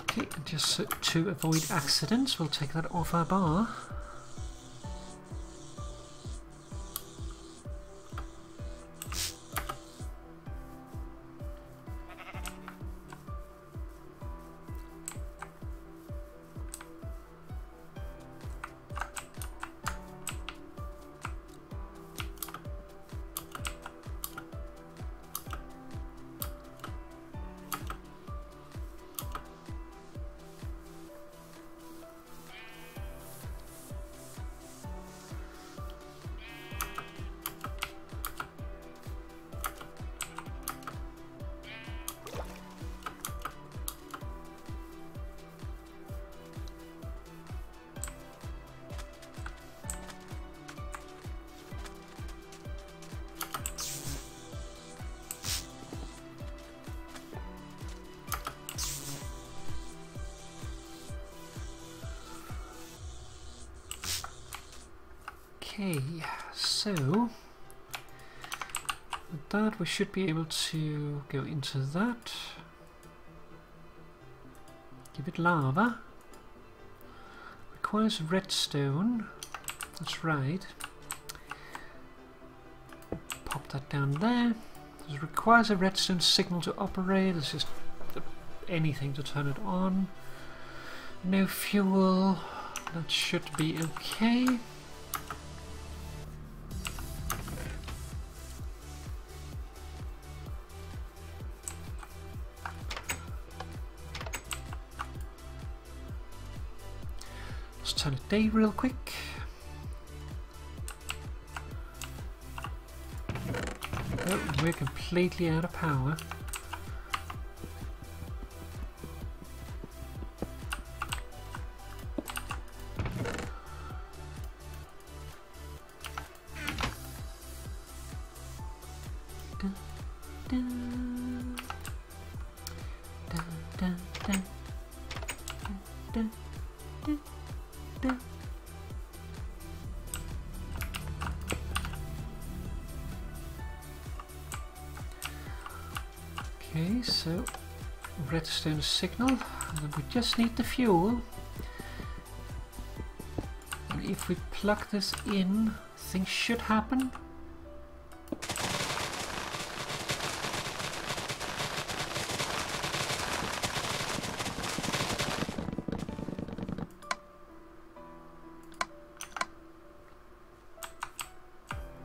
Okay, just so to avoid accidents, we'll take that off our bar. Okay, so with that we should be able to go into that. Give it lava. Requires redstone. That's right. Pop that down there. It requires a redstone signal to operate. It's just anything to turn it on. No fuel. That should be okay. Let's turn it day real quick. Oh, we're completely out of power. Dun, dun. Dun, dun, dun. Dun, dun, dun. Okay, so redstone signal, and then we just need the fuel. And if we plug this in, things should happen.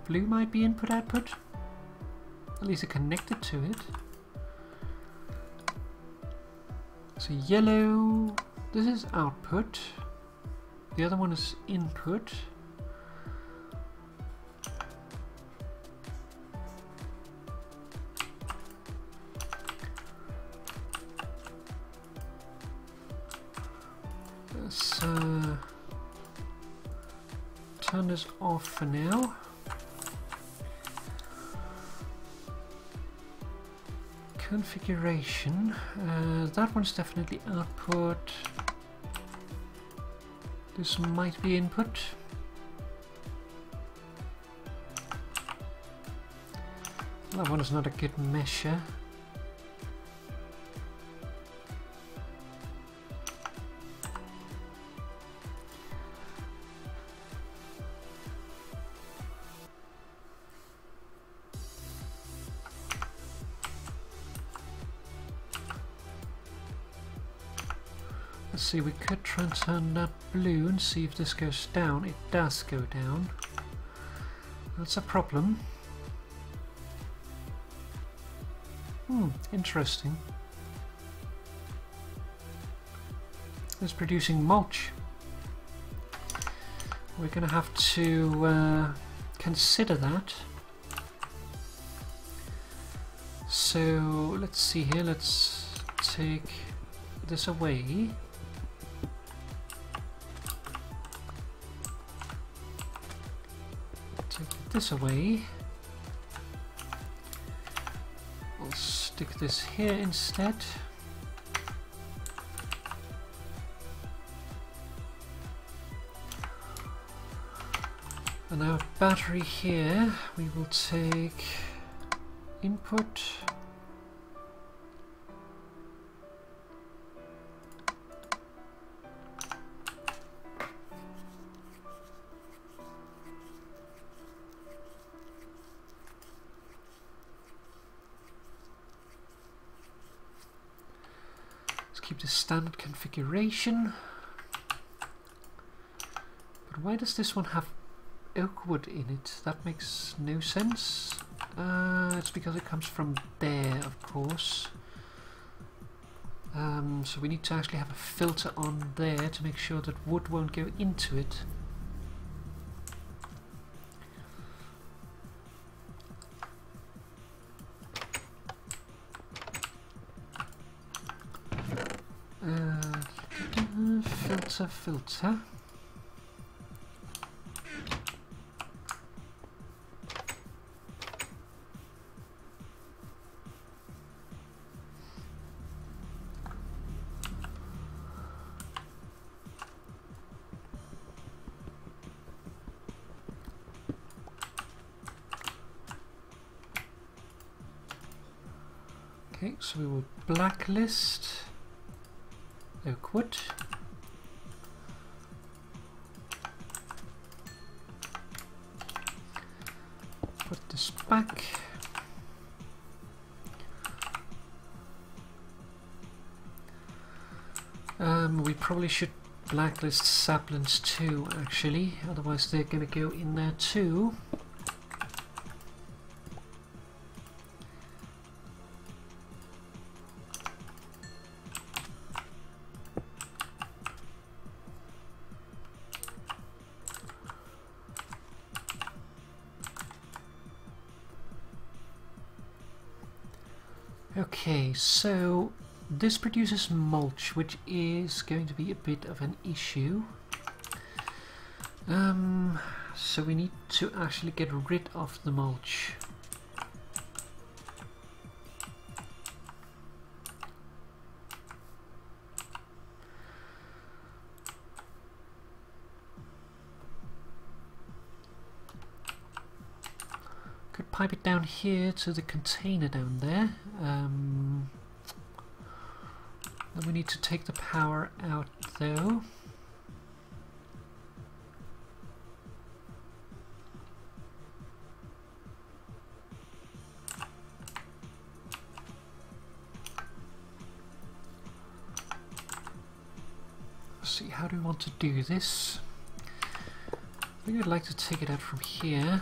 Blue might be input output. At least it connected to it. So yellow, this is output. The other one is input. Let's turn this off for now. Configuration, that one's definitely output. This might be input. That one is not a good measure. Let's see, we could try and turn that blue and see if this goes down. It does go down. That's a problem. Interesting. It's producing mulch. We're going to have to consider that. So let's see here, let's take this away. Take this away. We'll stick this here instead. And our battery here, we will take input. Keep the standard configuration. But why does this one have oak wood in it? That makes no sense. It's because it comes from there, of course. So we need to actually have a filter on there to make sure that wood won't go into it. Filter. Okay, so we will blacklist oak wood. Put this back. We probably should blacklist saplings too, actually, otherwise they're going to go in there too. Okay, so this produces mulch, which is going to be a bit of an issue. So we need to actually get rid of the mulch. Could pipe it down here to the container down there. Then we need to take the power out though. Let's see, how do we want to do this? I think I'd like to take it out from here.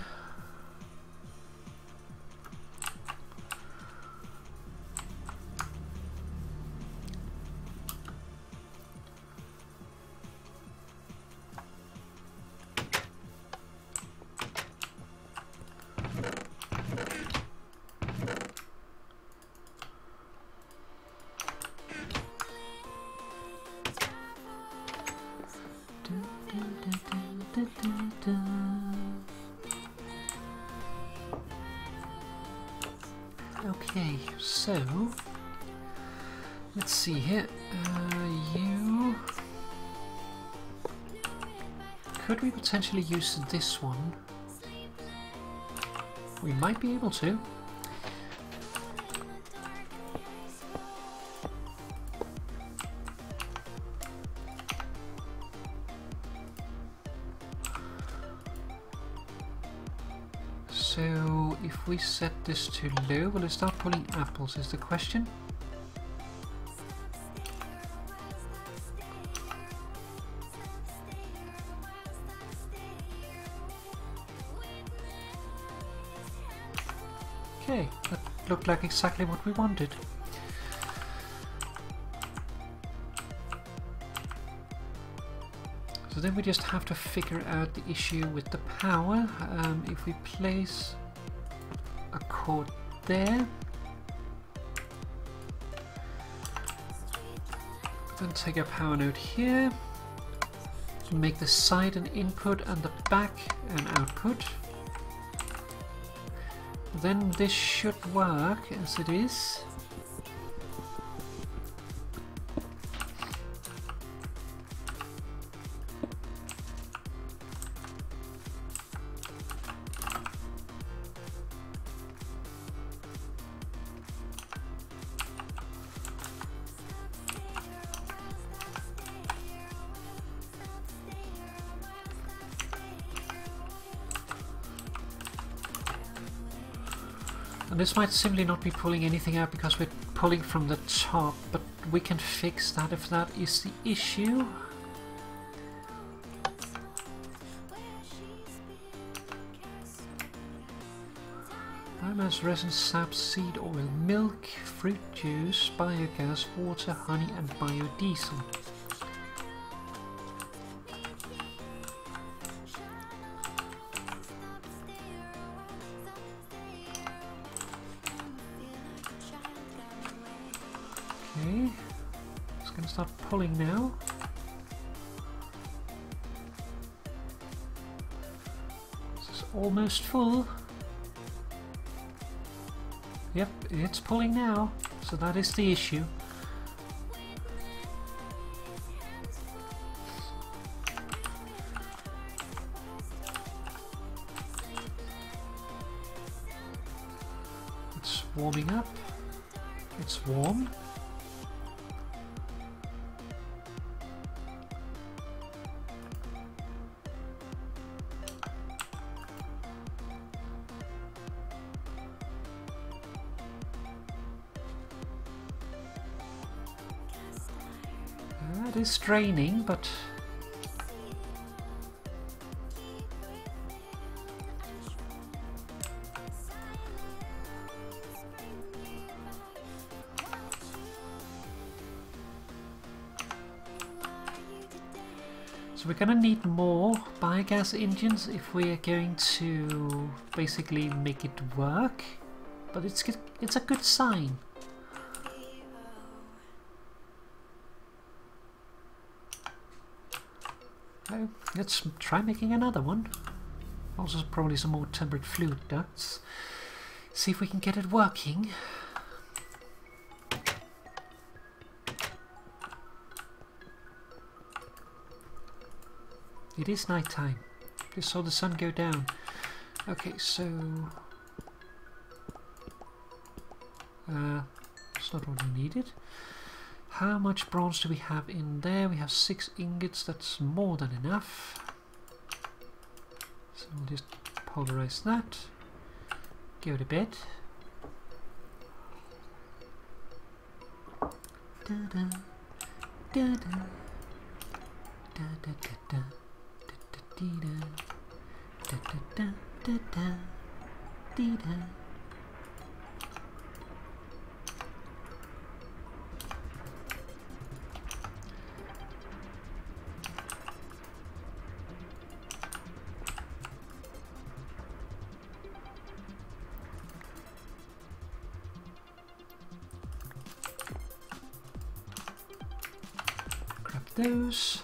So let's see here. You could we potentially use this one? We might be able to. So if we set this to low, will it start pulling apples is the question. Okay, that looked like exactly what we wanted. So then we just have to figure out the issue with the power. If we place a cord there, then take our power node here, make the side an input and the back an output. Then this should work as it is. And this might simply not be pulling anything out because we're pulling from the top, but we can fix that if that is the issue. Biomass, resin, sap, seed oil, milk, fruit juice, biogas, water, honey and biodiesel. Okay, it's going to start pulling now. This is almost full. Yep, it's pulling now, so that is the issue. It's warming up. It's warm. It is draining, but so we're gonna need more biogas engines if we are going to basically make it work, but it's a good sign. Okay, let's try making another one. Also probably some more tempered fluid ducts. See if we can get it working. It is night time. Just saw the sun go down. Okay, so it's not what we needed. How much bronze do we have in there? We have 6 ingots, that's more than enough. So we'll just pulverize that. Go to bed. Da -da, da -da, da -da, da -da, da -da, dee -da, da -da, da -da, da -dee -da. Those,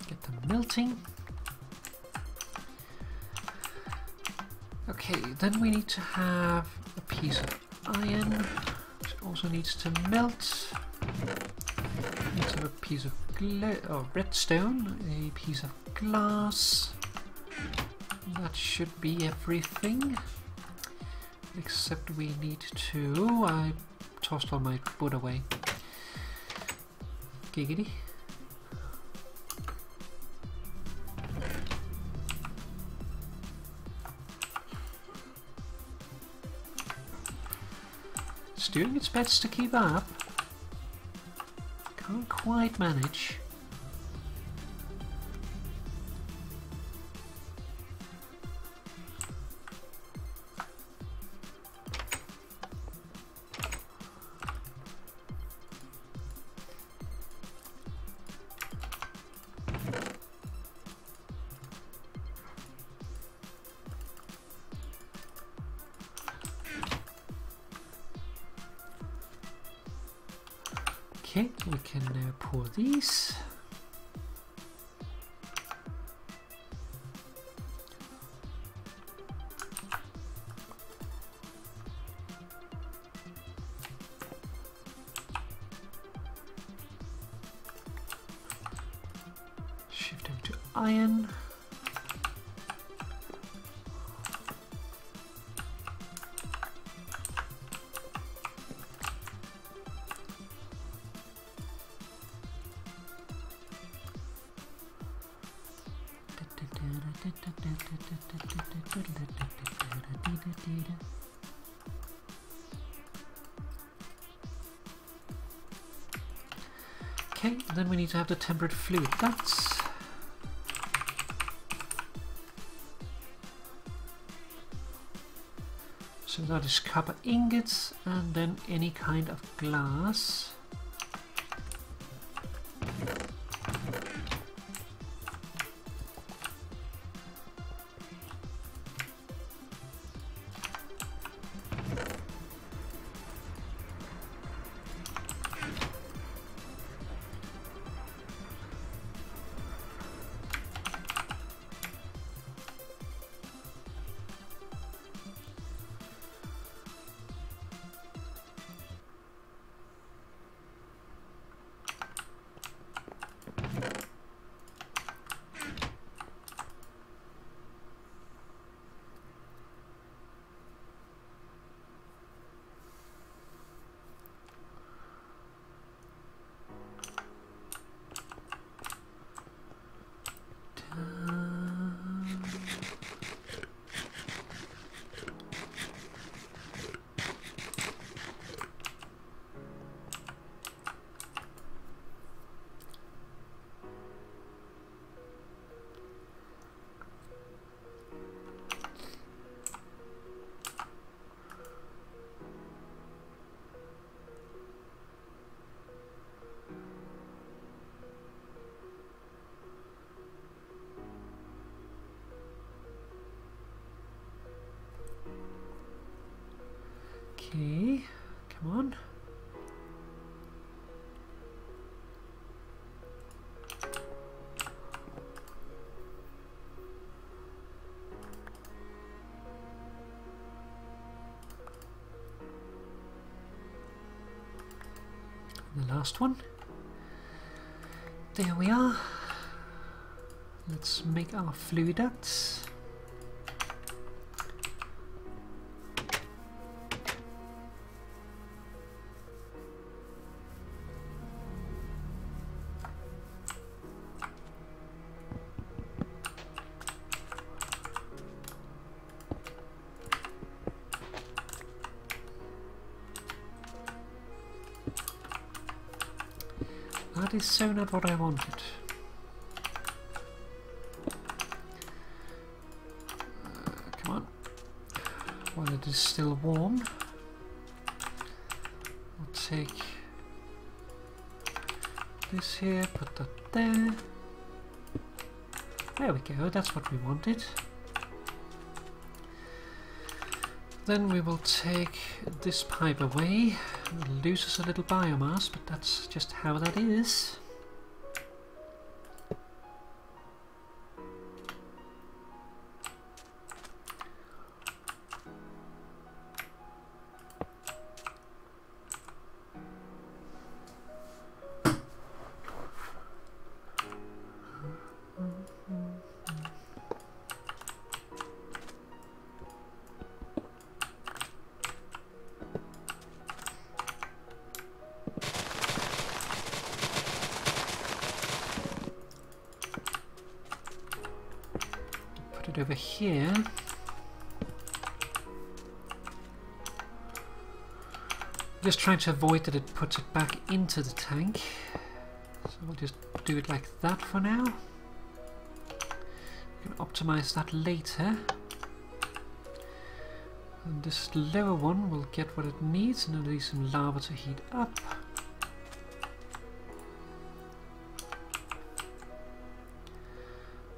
get them melting. Okay, then we need to have a piece of iron. also needs to melt. Need to have a piece of redstone, a piece of glass. That should be everything. Except we need to... I tossed all my wood away. Giggity. It's doing its best to keep up. Can't quite manage. Okay, we can now pour these. Shift over to iron. Okay, then we need to have the tempered fluid ducts. So that is copper ingots and then any kind of glass. Okay, come on. The last one. There we are. Let's make our fluid ducts. That is so not what I wanted. Come on. While it is still warm, I'll take this here, put that there. There we go, that's what we wanted. Then we will take this pipe away. It loses a little biomass, but that's just how that is. But over here, just trying to avoid that it puts it back into the tank. So we'll just do it like that for now. We can optimize that later. And this lower one will get what it needs, and there'll be some lava to heat up.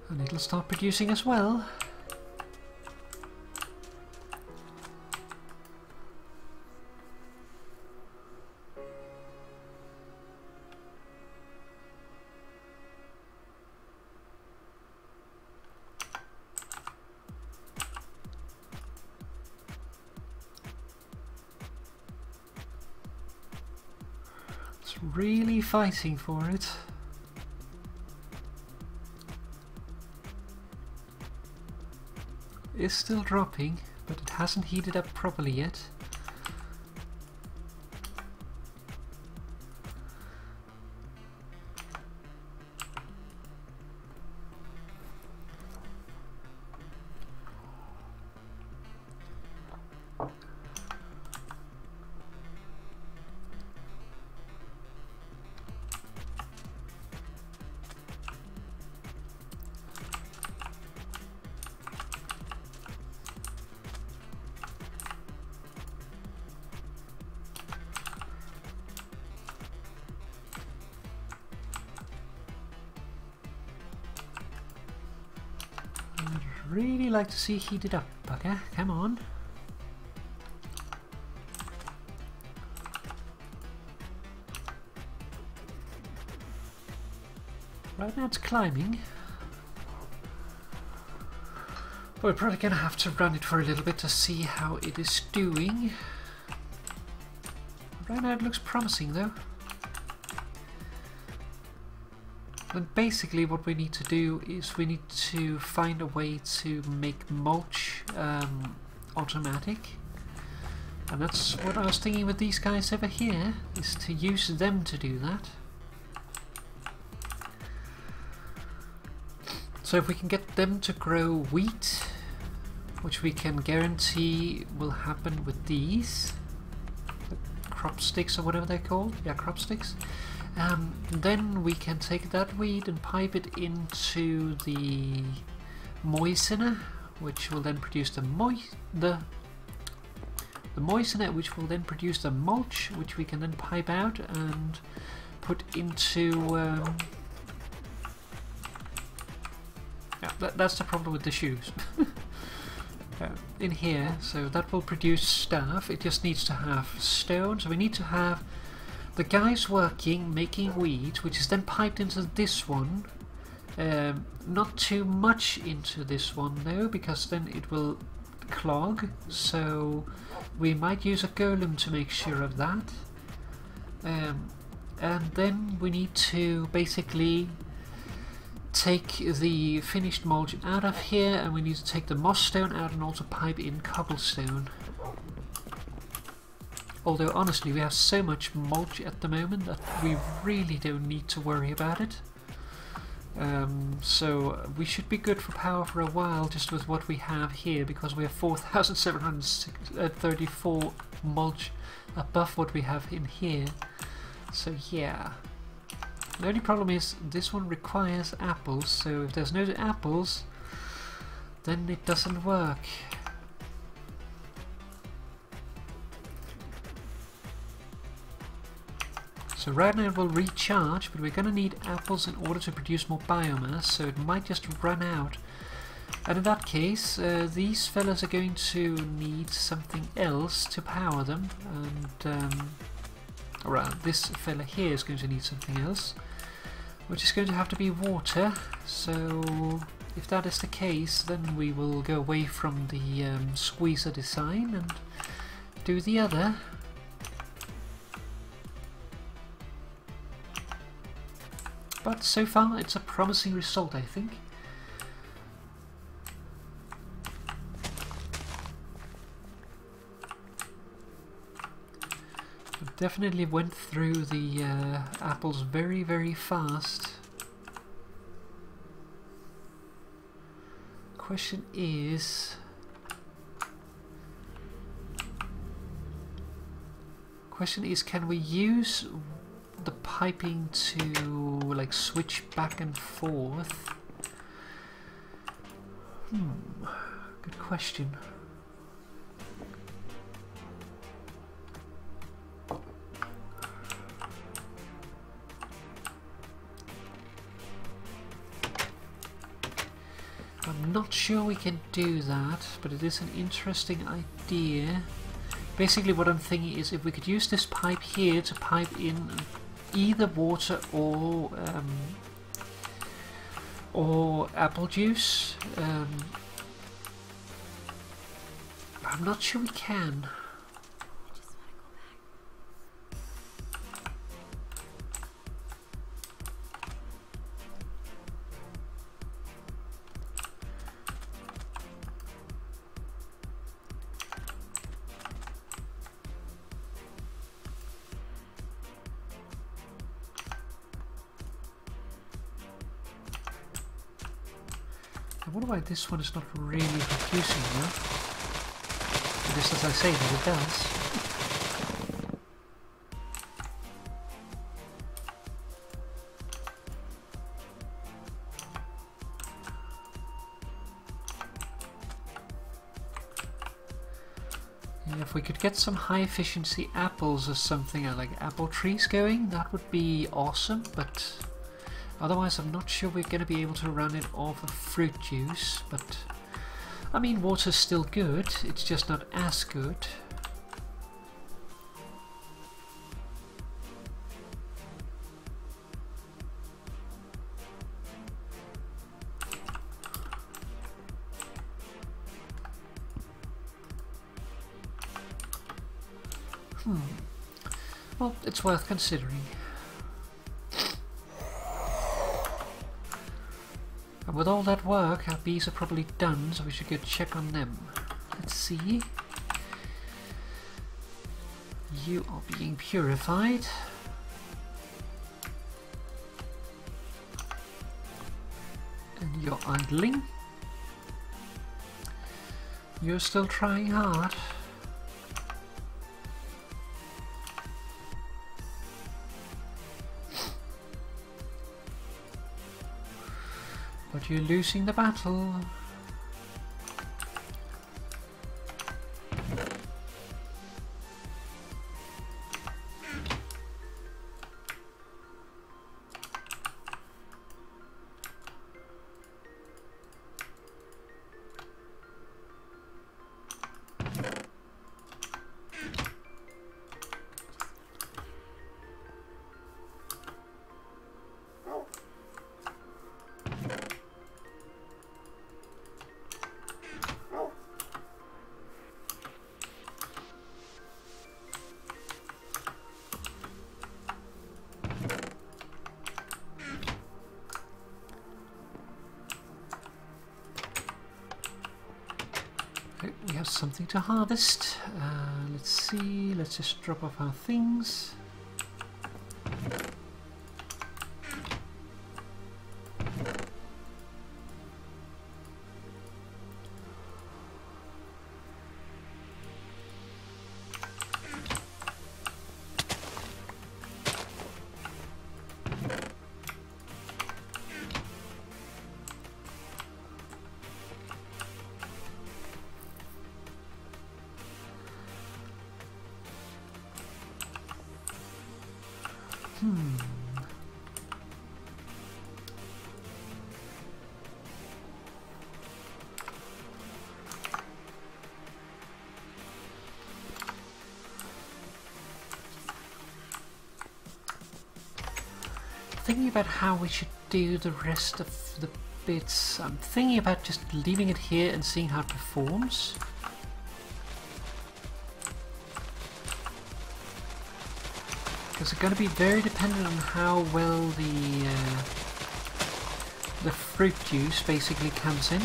And it'll start producing as well. It's really fighting for it. It's still dropping, but it hasn't heated up properly yet. Really like to see heated up, bugger. Come on. Right now it's climbing. But we're probably gonna have to run it for a little bit to see how it is doing. Right now it looks promising though. And basically what we need to do is we need to find a way to make mulch automatic. And that's what I was thinking with these guys over here, is to use them to do that. So if we can get them to grow wheat, which we can guarantee will happen with these, the crop sticks or whatever they're called, yeah, crop sticks. Then we can take that wheat and pipe it into the moistener, which will then produce the moistener, which will then produce the mulch, which we can then pipe out and put into. Yeah, that's the problem with the shoes. In here, so that will produce stuff. It just needs to have stone, so we need to have the guys working, making wheat, which is then piped into this one. Not too much into this one though, because then it will clog, so we might use a golem to make sure of that. And then we need to basically take the finished mulch out of here, and we need to take the moss stone out and also pipe in cobblestone. Although honestly we have so much mulch at the moment that we really don't need to worry about it. So we should be good for power for a while just with what we have here, because we have 4,734 mulch above what we have in here. So yeah. The only problem is this one requires apples, so if there's no apples then it doesn't work. So right now it will recharge, but we're going to need apples in order to produce more biomass, so it might just run out. And in that case, these fellas are going to need something else to power them, and alright, this fella here is going to need something else, which is going to have to be water. So if that is the case, then we will go away from the squeezer design and do the other. But so far it's a promising result, I think. I definitely went through the apples very, very fast. question is, can we use the piping to like switch back and forth? Good question. I'm not sure we can do that, but it is an interesting idea. Basically what I'm thinking is if we could use this pipe here to pipe in either water or apple juice. I'm not sure we can. I wonder why this one is not really producing now. Just as I say that it does. Yeah, if we could get some high efficiency apples or something, like apple trees going, that would be awesome, but otherwise I'm not sure we're going to be able to run it off of fruit juice. But I mean, water's still good, it's just not as good. Well, it's worth considering. And with all that work, our bees are probably done, so we should go check on them. Let's see. You are being purified. And you're idling. You're still trying hard. But you're losing the battle. We have something to harvest. Let's see, let's just drop off our things. Thinking about how we should do the rest of the bits. I'm thinking about just leaving it here and seeing how it performs. Because it's going to be very dependent on how well the fruit juice basically comes in.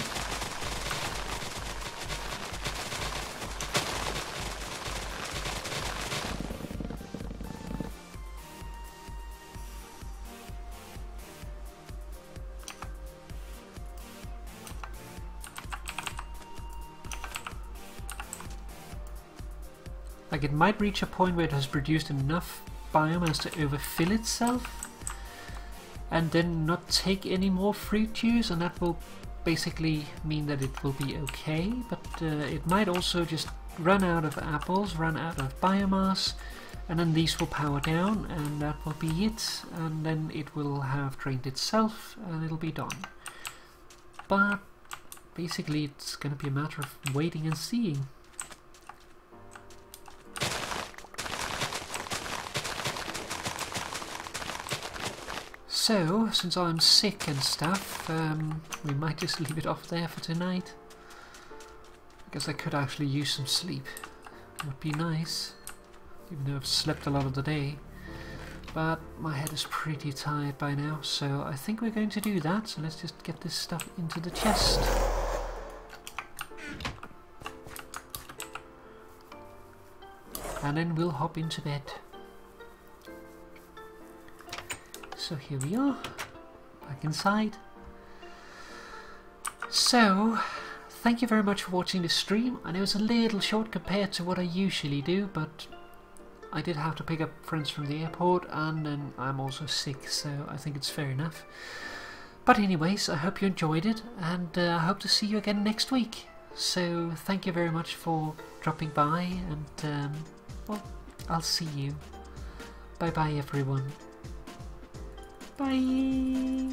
Like, it might reach a point where it has produced enough biomass to overfill itself and then not take any more fruit juice, and that will basically mean that it will be okay, but it might also just run out of apples, run out of biomass, and then these will power down, and that will be it, and then it will have drained itself and it'll be done. But basically it's gonna be a matter of waiting and seeing. So, since I'm sick and stuff, we might just leave it off there for tonight. I guess I could actually use some sleep. It would be nice, even though I've slept a lot of the day. But my head is pretty tired by now, so I think we're going to do that. So let's just get this stuff into the chest. And then we'll hop into bed. So here we are, back inside. So, thank you very much for watching this stream. I know it's a little short compared to what I usually do, but I did have to pick up friends from the airport, and then I'm also sick, so I think it's fair enough. But anyways, I hope you enjoyed it, and I hope to see you again next week. So, thank you very much for dropping by, and well, I'll see you. Bye bye everyone. Bye.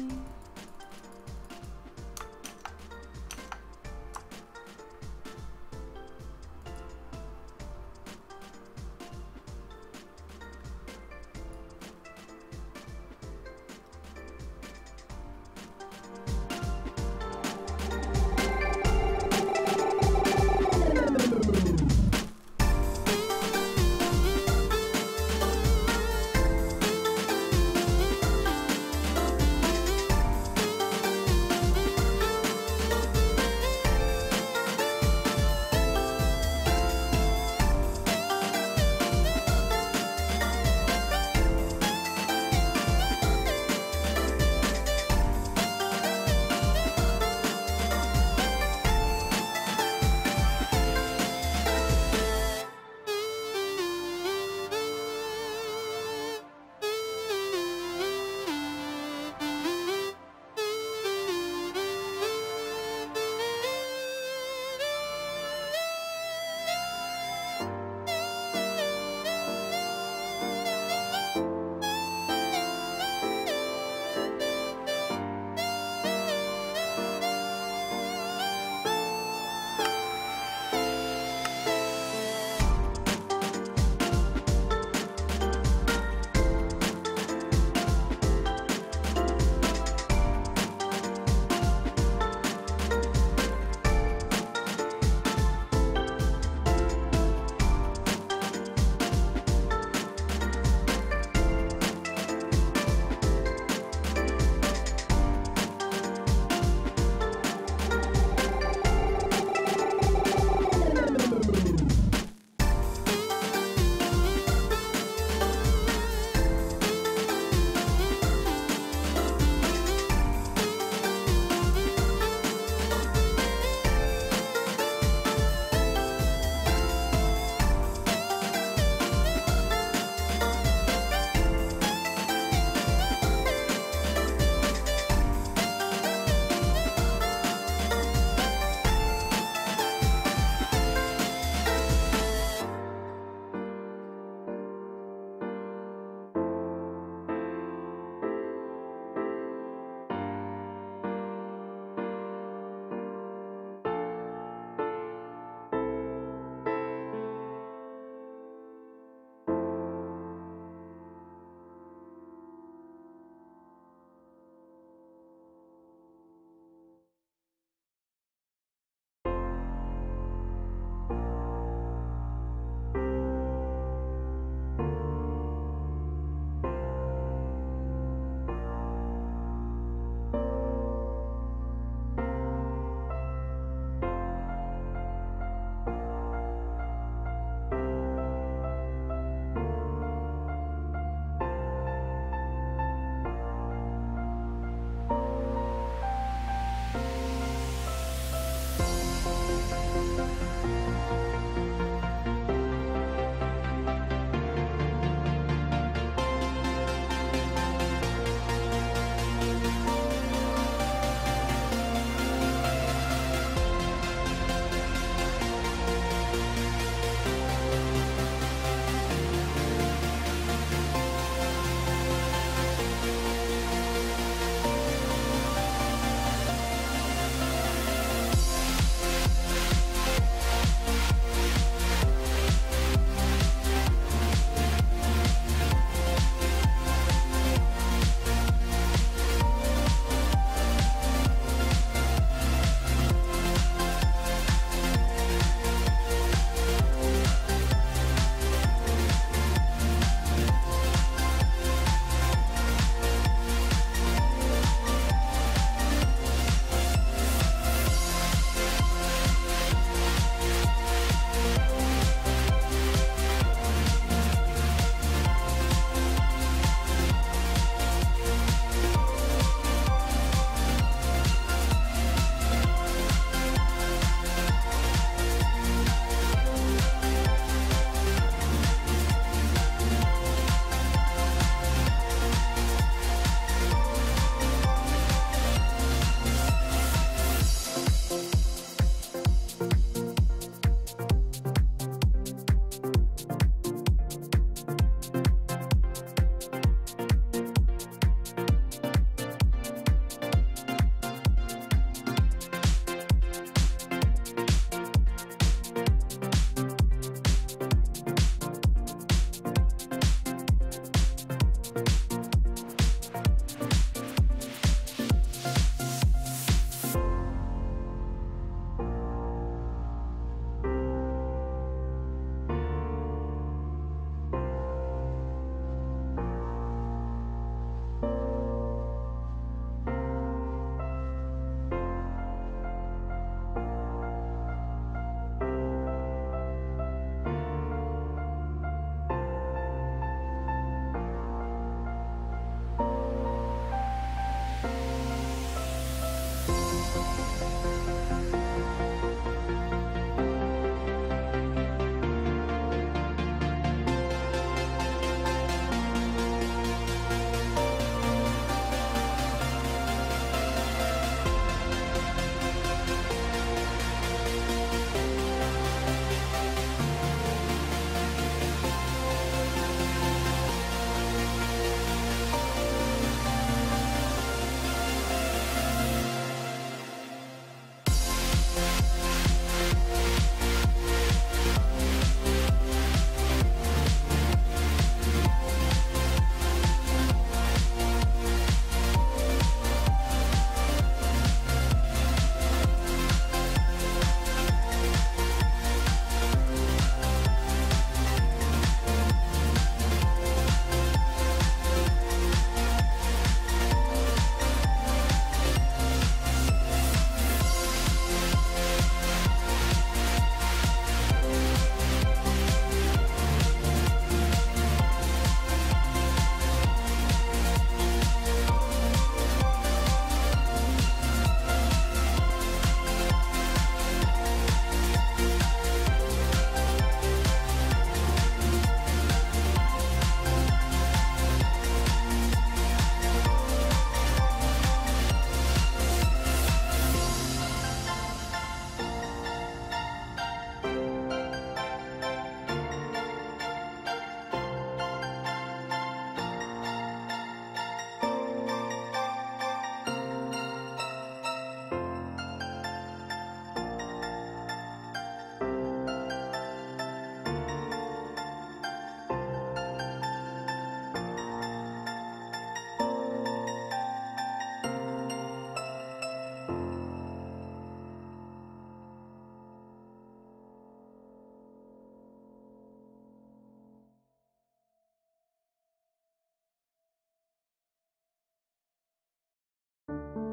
bye.